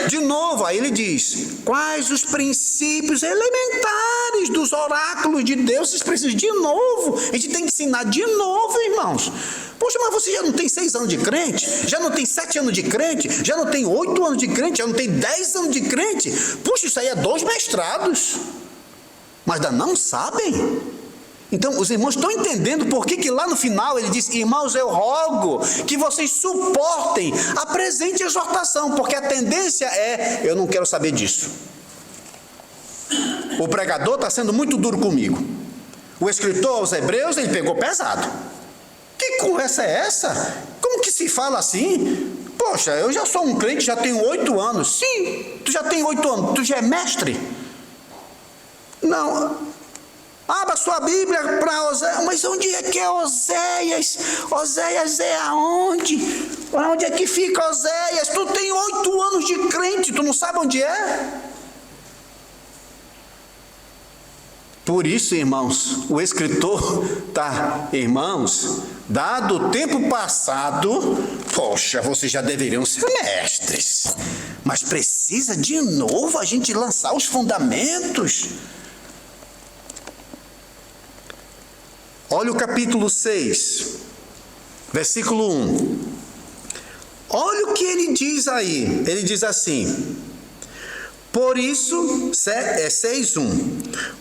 Speaker 2: De novo, aí ele diz: quais os princípios elementares dos oráculos de Deus? Vocês precisam de novo. A gente tem que ensinar de novo, irmãos. Poxa, mas você já não tem 6 anos de crente? Já não tem 7 anos de crente? Já não tem 8 anos de crente? Já não tem 10 anos de crente? Puxa, isso aí é 2 mestrados. Mas ainda não sabem? Então, os irmãos estão entendendo por que lá no final ele diz: irmãos, eu rogo que vocês suportem a presente exortação, porque a tendência é: eu não quero saber disso. O pregador está sendo muito duro comigo. O escritor aos Hebreus, ele pegou pesado. Que conversa é essa? Como que se fala assim? Poxa, eu já sou um crente, já tenho 8 anos. Sim, tu já tem 8 anos, tu já é mestre? Não. Abra sua Bíblia para Oséias. Mas onde é que é Oséias? Oséias é aonde? Onde é que fica Oséias? Tu tem 8 anos de crente, tu não sabe onde é? Por isso, irmãos, o escritor tá: irmãos, dado o tempo passado, poxa, vocês já deveriam ser mestres. Mas precisa de novo a gente lançar os fundamentos. Olha o capítulo 6, versículo 1. Olha o que ele diz aí. Ele diz assim: por isso, 6:1.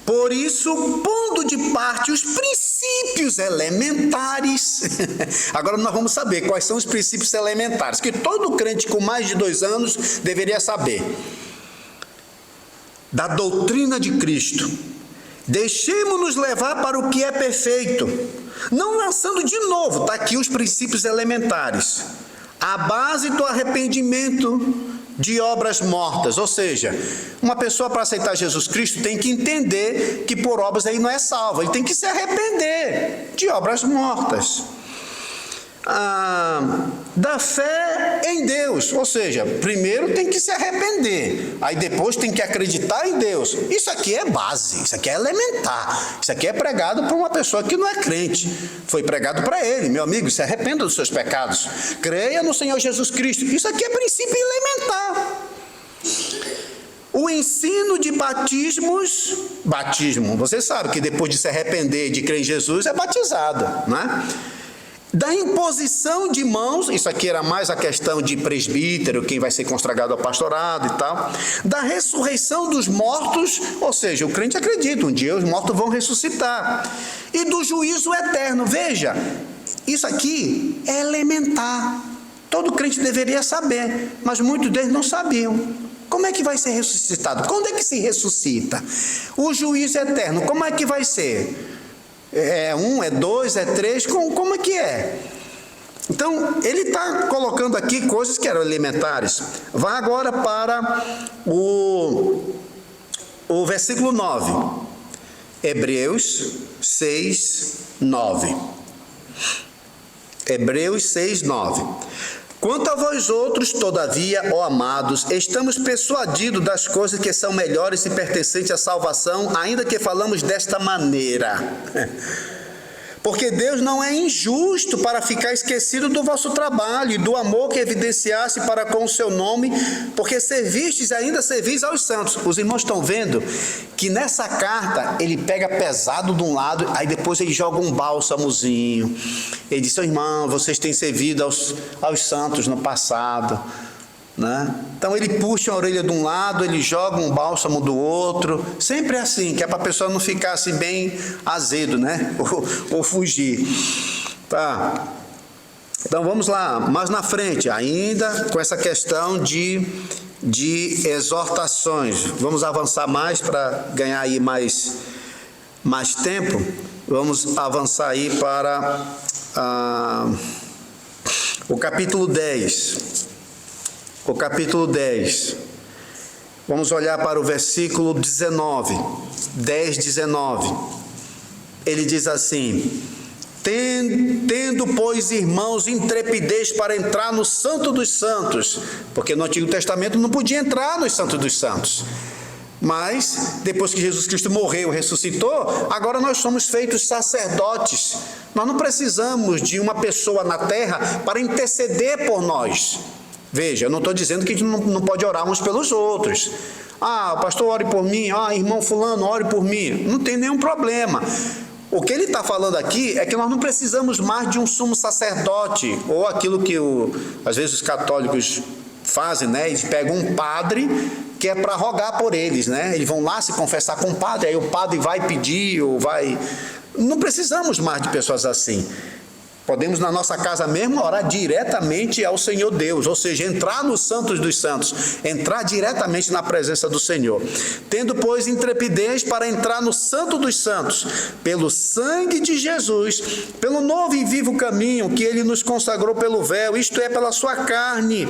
Speaker 2: Por isso, pondo de parte os princípios elementares. Agora nós vamos saber quais são os princípios elementares, que todo crente com mais de 2 anos deveria saber. Da doutrina de Cristo. Deixemos-nos levar para o que é perfeito, não lançando de novo, está aqui os princípios elementares. A base do arrependimento de obras mortas, ou seja, uma pessoa para aceitar Jesus Cristo tem que entender que por obras ele não é salvo, ele tem que se arrepender de obras mortas. Da fé em Deus, ou seja, primeiro tem que se arrepender, aí depois tem que acreditar em Deus. Isso aqui é base, isso aqui é elementar, isso aqui é pregado para uma pessoa que não é crente, foi pregado para ele: meu amigo, se arrependa dos seus pecados, creia no Senhor Jesus Cristo. Isso aqui é princípio elementar. O ensino de batismo, você sabe que depois de se arrepender de crer em Jesus é batizado, né? Da imposição de mãos, isso aqui era mais a questão de presbítero, quem vai ser consagrado ao pastorado e tal. Da ressurreição dos mortos, ou seja, o crente acredita, um dia os mortos vão ressuscitar. E do juízo eterno. Veja, isso aqui é elementar. Todo crente deveria saber, mas muitos deles não sabiam. Como é que vai ser ressuscitado? Quando é que se ressuscita? O juízo eterno, como é que vai ser? É 1, é 2, é 3, como é que é? Então, ele está colocando aqui coisas que eram elementares. Vá agora para o versículo 9. Hebreus 6, 9. Hebreus 6, 9. Quanto a vós outros, todavia, ó amados, estamos persuadidos das coisas que são melhores e pertencentes à salvação, ainda que falamos desta maneira. Porque Deus não é injusto para ficar esquecido do vosso trabalho e do amor que evidenciasse para com o seu nome, porque servistes e ainda servis aos santos. Os irmãos estão vendo que nessa carta ele pega pesado de um lado, aí depois ele joga um bálsamozinho. Ele diz: irmão, vocês têm servido aos santos no passado, né? Então ele puxa a orelha de um lado, ele joga um bálsamo do outro, sempre assim, que é para a pessoa não ficar assim bem azedo, né? ou fugir, tá? Então vamos lá, mais na frente, ainda com essa questão de exortações. Vamos avançar mais para ganhar aí mais tempo. Vamos avançar aí para o capítulo 10. O capítulo 10. Vamos olhar para o versículo 19. 10, 19. Ele diz assim: tendo, pois, irmãos, intrepidez para entrar no Santo dos Santos, porque no Antigo Testamento não podia entrar no Santo dos Santos. Mas, depois que Jesus Cristo morreu e ressuscitou, agora nós somos feitos sacerdotes. Nós não precisamos de uma pessoa na terra para interceder por nós. Veja, eu não estou dizendo que a gente não pode orar uns pelos outros. O pastor ore por mim, irmão fulano, ore por mim. Não tem nenhum problema. O que ele está falando aqui é que nós não precisamos mais de um sumo sacerdote, ou aquilo que às vezes os católicos fazem, né? Eles pegam um padre que é para rogar por eles, né? Eles vão lá se confessar com o padre, aí o padre vai pedir, ou vai... Não precisamos mais de pessoas assim. Podemos na nossa casa mesmo orar diretamente ao Senhor Deus, ou seja, entrar nos santos dos santos, entrar diretamente na presença do Senhor. Tendo, pois, intrepidez para entrar no santo dos santos, pelo sangue de Jesus, pelo novo e vivo caminho que ele nos consagrou pelo véu, isto é, pela sua carne.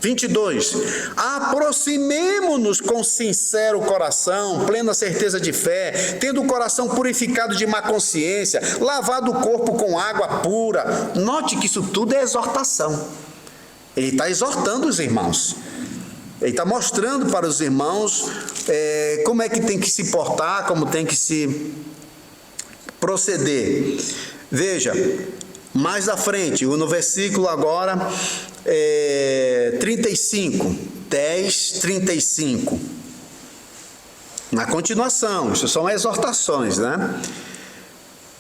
Speaker 2: 22. Aproximemo-nos com sincero coração, plena certeza de fé, tendo o coração purificado de má consciência, lavado o corpo com água pura. Note que isso tudo é exortação. Ele está exortando os irmãos. Ele está mostrando para os irmãos como é que tem que se portar, como tem que se proceder. Veja, mais à frente, no versículo agora 35, 10, 35. Na continuação, isso são exortações, né?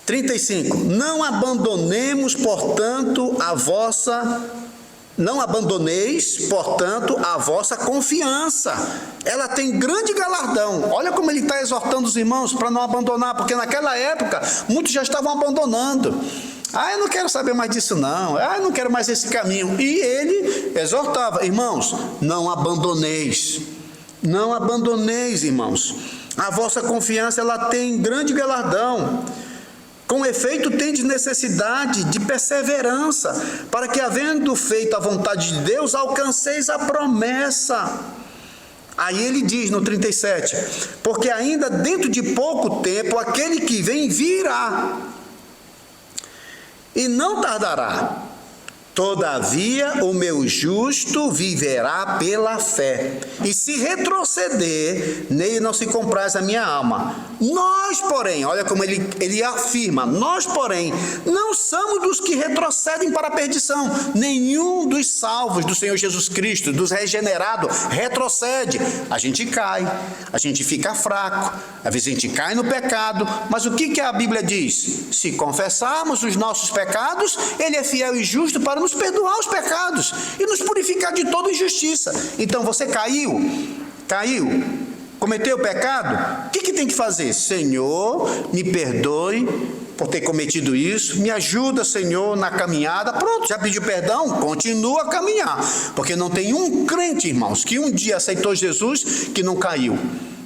Speaker 2: 35. Não abandoneis, portanto, a vossa confiança. Ela tem grande galardão. Olha como ele está exortando os irmãos para não abandonar, porque naquela época muitos já estavam abandonando. Eu não quero saber mais disso não. Eu não quero mais esse caminho. E ele exortava: irmãos, não abandoneis. Não abandoneis, irmãos. A vossa confiança, ela tem grande galardão. Com efeito, tendes necessidade de perseverança, para que, havendo feito a vontade de Deus, alcanceis a promessa. Aí ele diz no 37, porque ainda dentro de pouco tempo, aquele que vem virá, e não tardará. Todavia, o meu justo viverá pela fé, e se retroceder, nele não se compraz a minha alma. Nós, porém, olha como ele afirma, nós, porém, não somos dos que retrocedem para a perdição. Nenhum dos salvos do Senhor Jesus Cristo, dos regenerados, retrocede. A gente cai, a gente fica fraco, às vezes a gente cai no pecado, mas o que a Bíblia diz? Se confessarmos os nossos pecados, Ele é fiel e justo para nos perdoar os pecados e nos purificar de toda injustiça. Então você caiu, cometeu pecado, o que tem que fazer? Senhor, me perdoe por ter cometido isso, me ajuda, Senhor, na caminhada. Pronto, já pediu perdão, continua a caminhar, porque não tem um crente, irmãos, que um dia aceitou Jesus, que não caiu,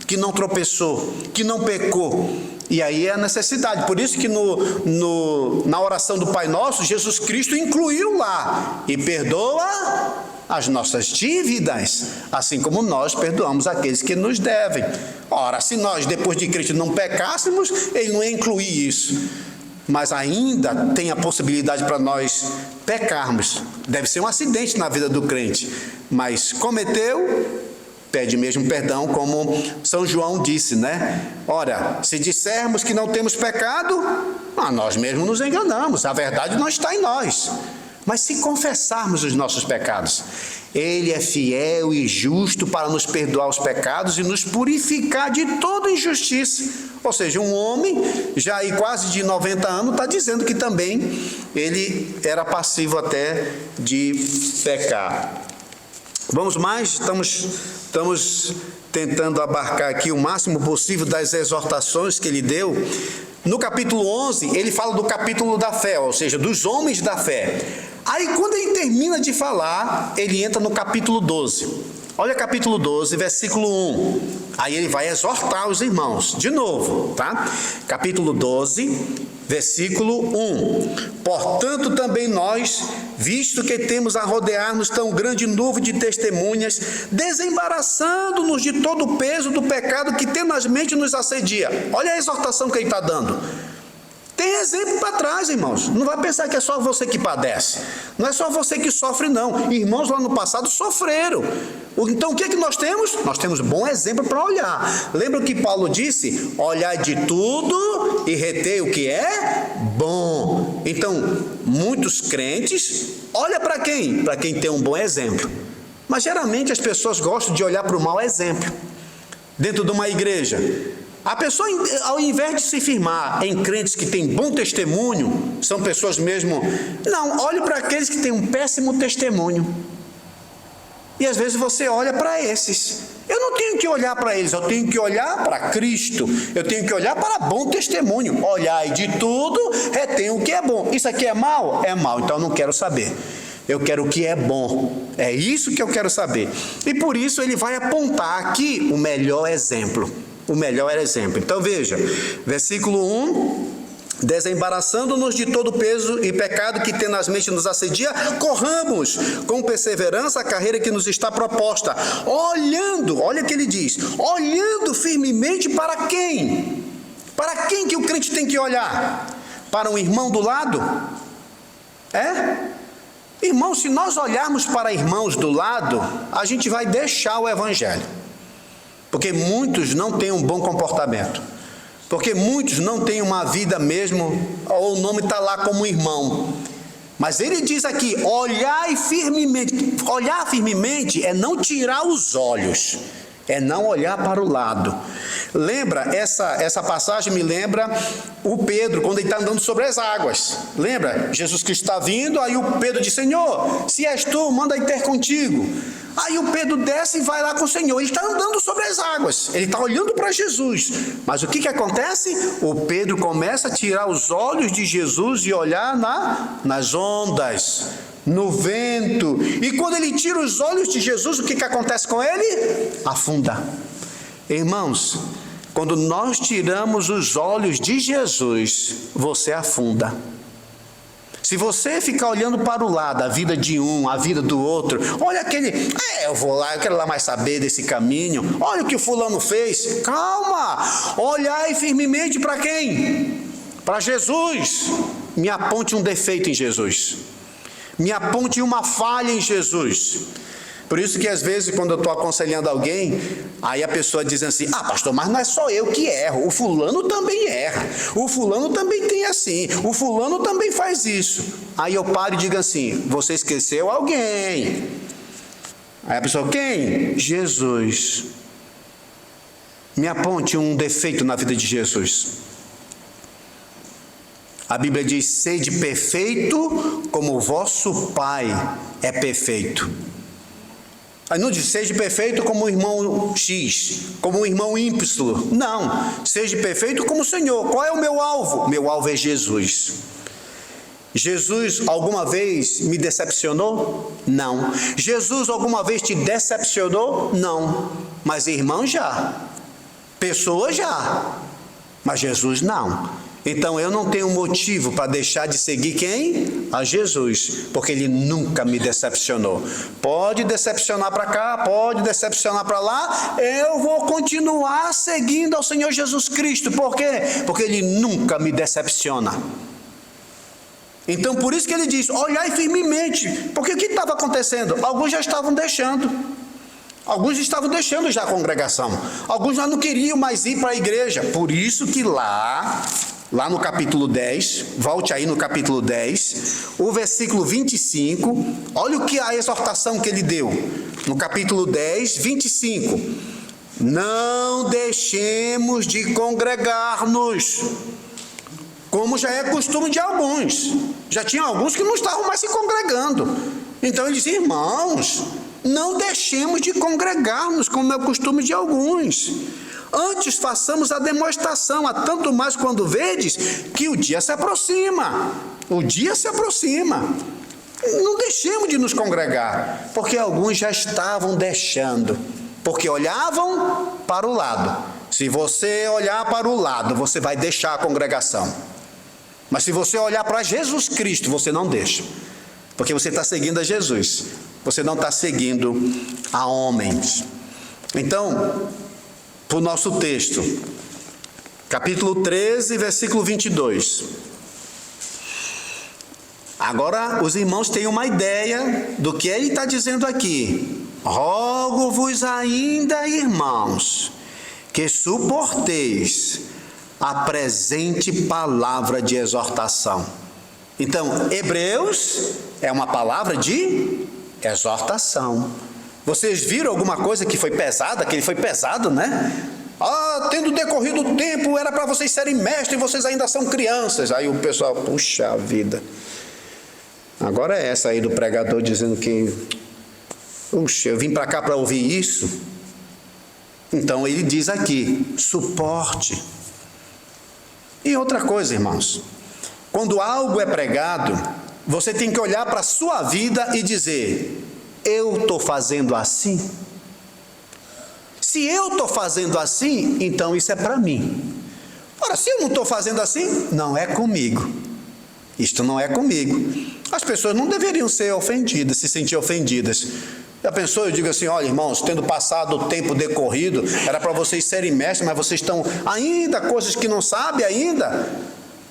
Speaker 2: que não tropeçou, que não pecou. E aí é a necessidade. Por isso que na oração do Pai Nosso, Jesus Cristo incluiu lá: e perdoa as nossas dívidas, assim como nós perdoamos aqueles que nos devem. Ora, se nós depois de Cristo não pecássemos, Ele não ia incluir isso. Mas ainda tem a possibilidade para nós pecarmos. Deve ser um acidente na vida do crente, mas cometeu, pede mesmo perdão, como São João disse, né? Ora, se dissermos que não temos pecado, nós mesmos nos enganamos, a verdade não está em nós. Mas se confessarmos os nossos pecados, Ele é fiel e justo para nos perdoar os pecados e nos purificar de toda injustiça. Ou seja, um homem, já aí quase de 90 anos, está dizendo que também ele era passivo até de pecar. Vamos mais? Estamos tentando abarcar aqui o máximo possível das exortações que ele deu. No capítulo 11, ele fala do capítulo da fé, ou seja, dos homens da fé. Aí, quando ele termina de falar, ele entra no capítulo 12. Olha capítulo 12, versículo 1. Aí ele vai exortar os irmãos, de novo, tá? Capítulo 12, versículo 1. Portanto, também nós, visto que temos a rodear-nos tão grande nuvem de testemunhas, desembaraçando-nos de todo o peso do pecado que tenazmente nos assedia. Olha a exortação que ele está dando. Tem exemplo para trás, irmãos. Não vai pensar que é só você que padece. Não é só você que sofre, não. Irmãos lá no passado sofreram. Então o que é que nós temos? Nós temos bom exemplo para olhar. Lembra o que Paulo disse? Olhai de tudo e retei o que é bom. Então, muitos crentes, olha para quem? Para quem tem um bom exemplo. Mas geralmente as pessoas gostam de olhar para o mau exemplo. Dentro de uma igreja, a pessoa, ao invés de se firmar em crentes que têm bom testemunho, são pessoas mesmo... Não, olhe para aqueles que têm um péssimo testemunho. E às vezes você olha para esses. Eu não tenho que olhar para eles, eu tenho que olhar para Cristo. Eu tenho que olhar para bom testemunho. Olhai de tudo, retém o que é bom. Isso aqui é mal? É mal, então eu não quero saber. Eu quero o que é bom. É isso que eu quero saber. E por isso ele vai apontar aqui o melhor exemplo. O melhor exemplo. Então veja, versículo 1, desembaraçando-nos de todo peso e pecado que tenazmente nos assedia, corramos com perseverança a carreira que nos está proposta, olhando, olha o que ele diz, olhando firmemente para quem? Para quem que o crente tem que olhar? Para um irmão do lado? Irmão, se nós olharmos para irmãos do lado, a gente vai deixar o evangelho. Porque muitos não têm um bom comportamento. Porque muitos não têm uma vida mesmo, ou o nome está lá como irmão. Mas ele diz aqui, olhar firmemente. Olhar firmemente é não tirar os olhos, é não olhar para o lado. Lembra, essa passagem me lembra o Pedro, quando ele está andando sobre as águas. Lembra? Jesus Cristo está vindo, aí o Pedro diz: Senhor, se és tu, manda ir ter contigo. Aí o Pedro desce e vai lá com o Senhor. Ele está andando sobre as águas, ele está olhando para Jesus. Mas o que acontece? O Pedro começa a tirar os olhos de Jesus e olhar nas ondas, no vento. E quando ele tira os olhos de Jesus, o que acontece com ele? Afunda. Irmãos, quando nós tiramos os olhos de Jesus, você afunda. Se você ficar olhando para o lado, a vida de um, a vida do outro, olha aquele, eu vou lá, eu quero lá mais saber desse caminho, olha o que o fulano fez. Calma, olhai firmemente para quem? Para Jesus. Me aponte um defeito em Jesus, me aponte uma falha em Jesus. Por isso que às vezes quando eu estou aconselhando alguém, aí a pessoa diz assim: pastor, mas não é só eu que erro, o fulano também erra, o fulano também tem assim, o fulano também faz isso. Aí eu paro e digo assim: você esqueceu alguém. Aí a pessoa: quem? Jesus. Me aponte um defeito na vida de Jesus. A Bíblia diz: sede perfeito como o vosso Pai é perfeito. Aí não diz: seja perfeito como o irmão X, como o irmão Y. Não, seja perfeito como o Senhor. Qual é o meu alvo? Meu alvo é Jesus. Jesus alguma vez me decepcionou? Não. Jesus alguma vez te decepcionou? Não. Mas irmão já, pessoa já, mas Jesus não. Então eu não tenho motivo para deixar de seguir quem? A Jesus, porque Ele nunca me decepcionou. Pode decepcionar para cá, pode decepcionar para lá, eu vou continuar seguindo ao Senhor Jesus Cristo. Por quê? Porque Ele nunca me decepciona. Então por isso que Ele diz: olhai firmemente. Porque o que estava acontecendo? Alguns já estavam deixando. Alguns estavam deixando já a congregação. Alguns já não queriam mais ir para a igreja. Por isso que lá no capítulo 10, volte aí no capítulo 10, o versículo 25, olha o que a exortação que ele deu, no capítulo 10, 25, não deixemos de congregar-nos, como já é costume de alguns, já tinha alguns que não estavam mais se congregando, então ele disse: irmãos, não deixemos de congregar-nos, como é o costume de alguns. Antes façamos a demonstração, a tanto mais quando vedes que o dia se aproxima. O dia se aproxima. Não deixemos de nos congregar, porque alguns já estavam deixando, porque olhavam para o lado. Se você olhar para o lado, você vai deixar a congregação. Mas se você olhar para Jesus Cristo, você não deixa, porque você está seguindo a Jesus, você não está seguindo a homens. Então, para o nosso texto, capítulo 13, versículo 22. Agora os irmãos têm uma ideia do que ele está dizendo aqui. Rogo-vos ainda, irmãos, que suporteis a presente palavra de exortação. Então, Hebreus é uma palavra de exortação. Vocês viram alguma coisa que foi pesada, que ele foi pesado, né? Tendo decorrido o tempo, era para vocês serem mestres e vocês ainda são crianças. Aí o pessoal: puxa vida. Agora é essa aí do pregador dizendo que, puxa, eu vim para cá para ouvir isso. Então ele diz aqui: suporte. E outra coisa, irmãos, quando algo é pregado, você tem que olhar para a sua vida e dizer: eu estou fazendo assim? Se eu estou fazendo assim, então isso é para mim. Ora, se eu não estou fazendo assim, não é comigo. Isto não é comigo. As pessoas não deveriam ser ofendidas, se sentir ofendidas. Já pensou? Eu digo assim: olha, irmãos, tendo passado o tempo decorrido, era para vocês serem mestres, mas vocês estão ainda, coisas que não sabem ainda.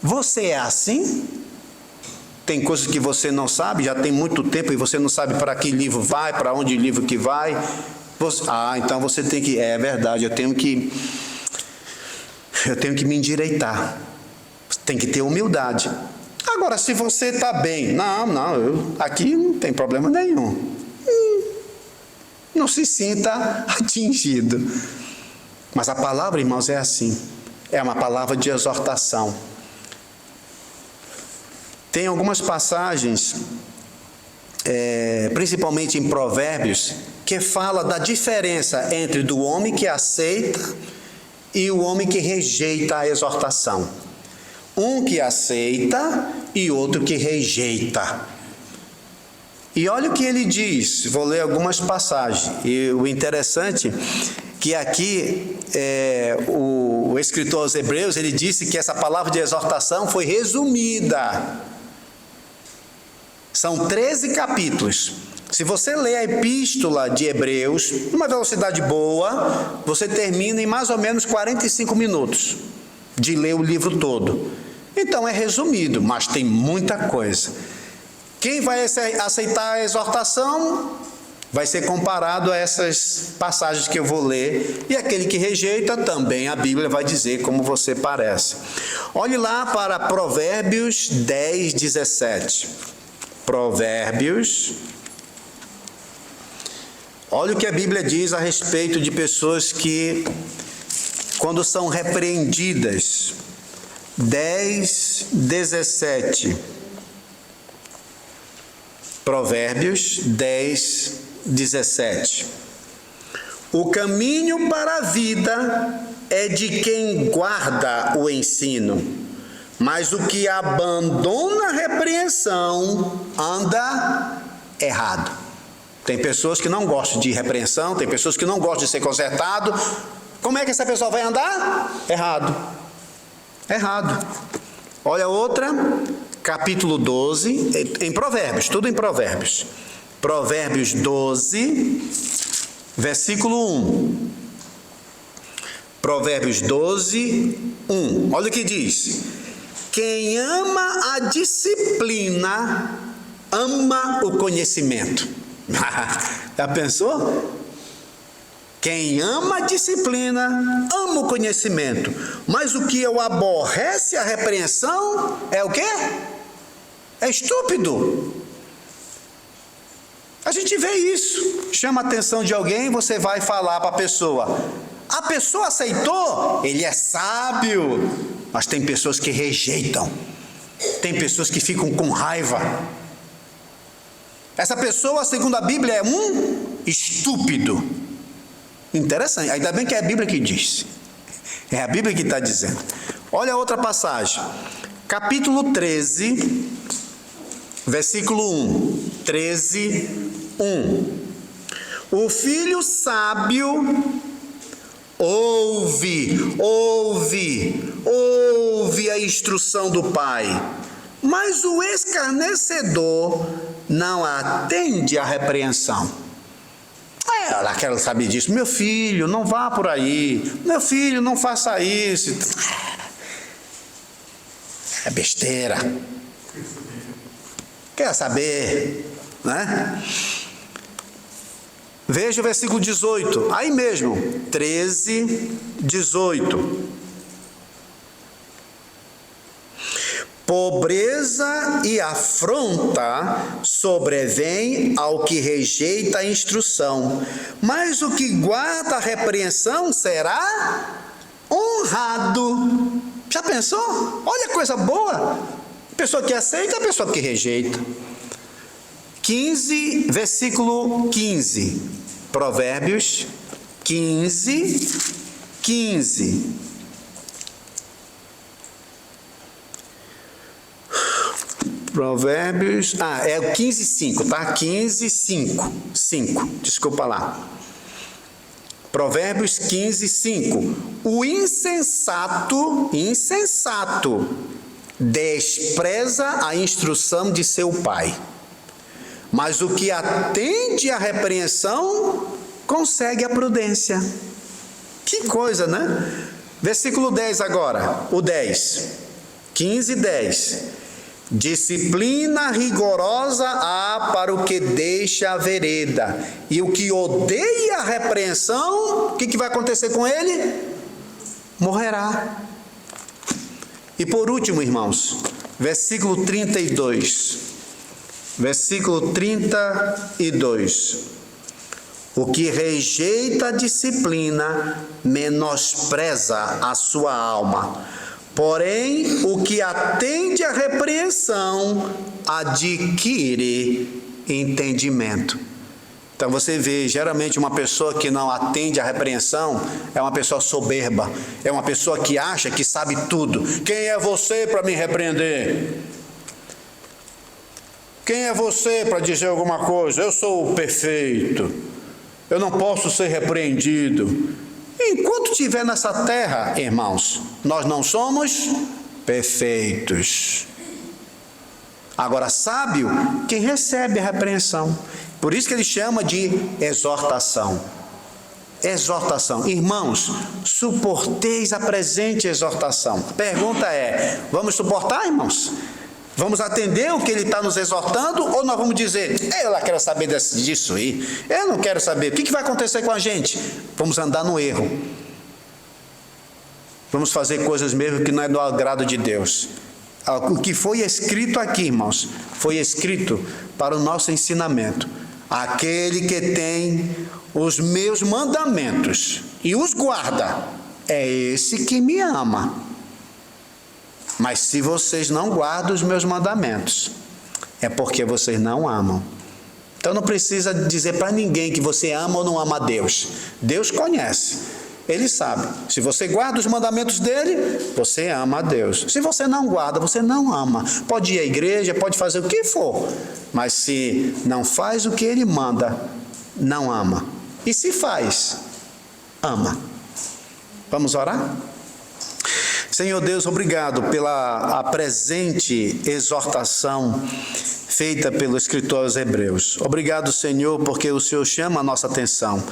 Speaker 2: Você é assim? Tem coisas que você não sabe, já tem muito tempo, e você não sabe para que livro vai, para onde livro que vai. Então você tem que... É verdade, eu tenho que me endireitar. Tem que ter humildade. Agora, se você está bem, aqui não tem problema nenhum. Não se sinta atingido. Mas a palavra, irmãos, é assim. É uma palavra de exortação. Tem algumas passagens, principalmente em Provérbios, que fala da diferença entre do homem que aceita e o homem que rejeita a exortação. Um que aceita e outro que rejeita. E olha o que ele diz, vou ler algumas passagens. E o interessante que aqui o escritor aos Hebreus, ele disse que essa palavra de exortação foi resumida. São 13 capítulos. Se você ler a epístola de Hebreus, numa velocidade boa, você termina em mais ou menos 45 minutos de ler o livro todo. Então é resumido, mas tem muita coisa. Quem vai aceitar a exortação vai ser comparado a essas passagens que eu vou ler, e aquele que rejeita também a Bíblia vai dizer como você parece. Olhe lá para Provérbios 10, 17. Provérbios. Olha o que a Bíblia diz a respeito de pessoas que, quando são repreendidas. 10, 17. Provérbios 10, 17. O caminho para a vida é de quem guarda o ensino, mas o que abandona a repreensão anda errado. Tem pessoas que não gostam de repreensão, tem pessoas que não gostam de ser consertado. Como é que essa pessoa vai andar? Errado. Errado. Olha outra, capítulo 12, em Provérbios, tudo em Provérbios. Provérbios 12, versículo 1. Provérbios 12, 1. Olha o que diz. Quem ama a disciplina, ama o conhecimento. Já pensou? Quem ama a disciplina, ama o conhecimento. Mas o que eu aborrece a repreensão é o quê? É estúpido. A gente vê isso. Chama a atenção de alguém, você vai falar para a pessoa. A pessoa aceitou, ele é sábio. Mas tem pessoas que rejeitam. Tem pessoas que ficam com raiva. Essa pessoa, segundo a Bíblia, é um estúpido. Interessante, ainda bem que é a Bíblia que diz. É a Bíblia que está dizendo. Olha a outra passagem. Capítulo 13, versículo 1. 13, 1. O filho sábio ouve a instrução do pai, mas o escarnecedor não atende à repreensão. Ela quer saber disso. Meu filho, não vá por aí. Meu filho, não faça isso. É besteira. Quer saber, né? Veja o versículo 18. Aí mesmo, 13, 18. Pobreza e afronta sobrevém ao que rejeita a instrução, mas o que guarda a repreensão será honrado. Já pensou? Olha a coisa boa. A pessoa que aceita, a pessoa que rejeita. 15, versículo 15. Provérbios 15, 15. Provérbios, é o 15, 5, tá? 15, 5, 5, desculpa lá. Provérbios 15, 5. O insensato despreza a instrução de seu pai, mas o que atende à repreensão consegue a prudência. Que coisa, né? Versículo 10 agora, o 10. 15, 10. Disciplina rigorosa há para o que deixa a vereda, e o que odeia a repreensão, o que vai acontecer com ele? Morrerá. E por último, irmãos, versículo 32. Versículo 32. O que rejeita a disciplina menospreza a sua alma. Porém, o que atende à repreensão adquire entendimento. Então você vê, geralmente uma pessoa que não atende à repreensão é uma pessoa soberba, é uma pessoa que acha que sabe tudo. Quem é você para me repreender? Quem é você para dizer alguma coisa? Eu sou o perfeito, eu não posso ser repreendido. Enquanto estiver nessa terra, irmãos, nós não somos perfeitos. Agora, sábio, quem recebe a repreensão. Por isso que ele chama de exortação. Exortação. Irmãos, suporteis a presente exortação. A pergunta é, vamos suportar, irmãos? Vamos atender o que ele está nos exortando, ou nós vamos dizer, eu lá quero saber disso aí, eu não quero saber, o que vai acontecer com a gente? Vamos andar no erro. Vamos fazer coisas mesmo que não é do agrado de Deus. O que foi escrito aqui, irmãos, foi escrito para o nosso ensinamento. Aquele que tem os meus mandamentos e os guarda, é esse que me ama. Mas se vocês não guardam os meus mandamentos, é porque vocês não amam. Então não precisa dizer para ninguém que você ama ou não ama a Deus. Deus conhece, Ele sabe. Se você guarda os mandamentos dele, você ama a Deus. Se você não guarda, você não ama. Pode ir à igreja, pode fazer o que for, mas se não faz o que ele manda, não ama. E se faz, ama. Vamos orar? Senhor Deus, obrigado pela presente exortação feita pelo escritor aos Hebreus. Obrigado, Senhor, porque o Senhor chama a nossa atenção.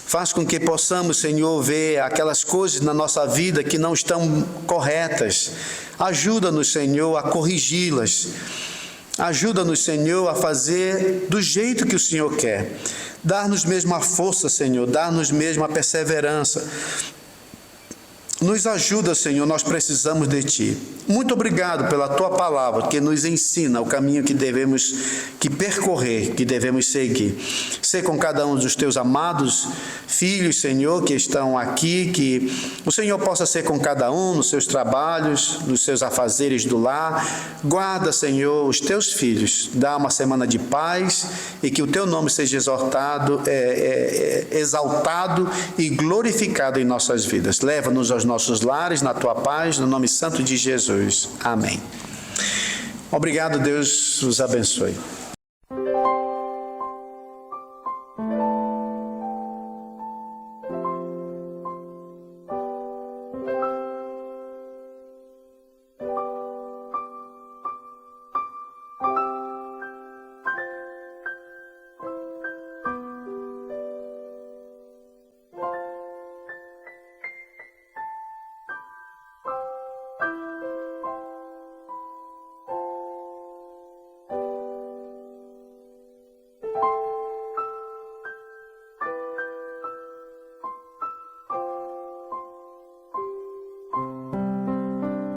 Speaker 2: Faz com que possamos, Senhor, ver aquelas coisas na nossa vida que não estão corretas. Ajuda-nos, Senhor, a corrigi-las. Ajuda-nos, Senhor, a fazer do jeito que o Senhor quer. Dar-nos mesmo a força, Senhor, dar-nos mesmo a perseverança. Nos ajuda, Senhor, nós precisamos de Ti. Muito obrigado pela Tua palavra, que nos ensina o caminho que devemos percorrer, que devemos seguir. Sê com cada um dos Teus amados filhos, Senhor, que estão aqui, que o Senhor possa ser com cada um nos seus trabalhos, nos seus afazeres do lar. Guarda, Senhor, os Teus filhos. Dá uma semana de paz e que o Teu nome seja exaltado e glorificado em nossas vidas. Leva-nos aos nossos lares, na Tua paz, no nome santo de Jesus. Amém. Obrigado, Deus os abençoe.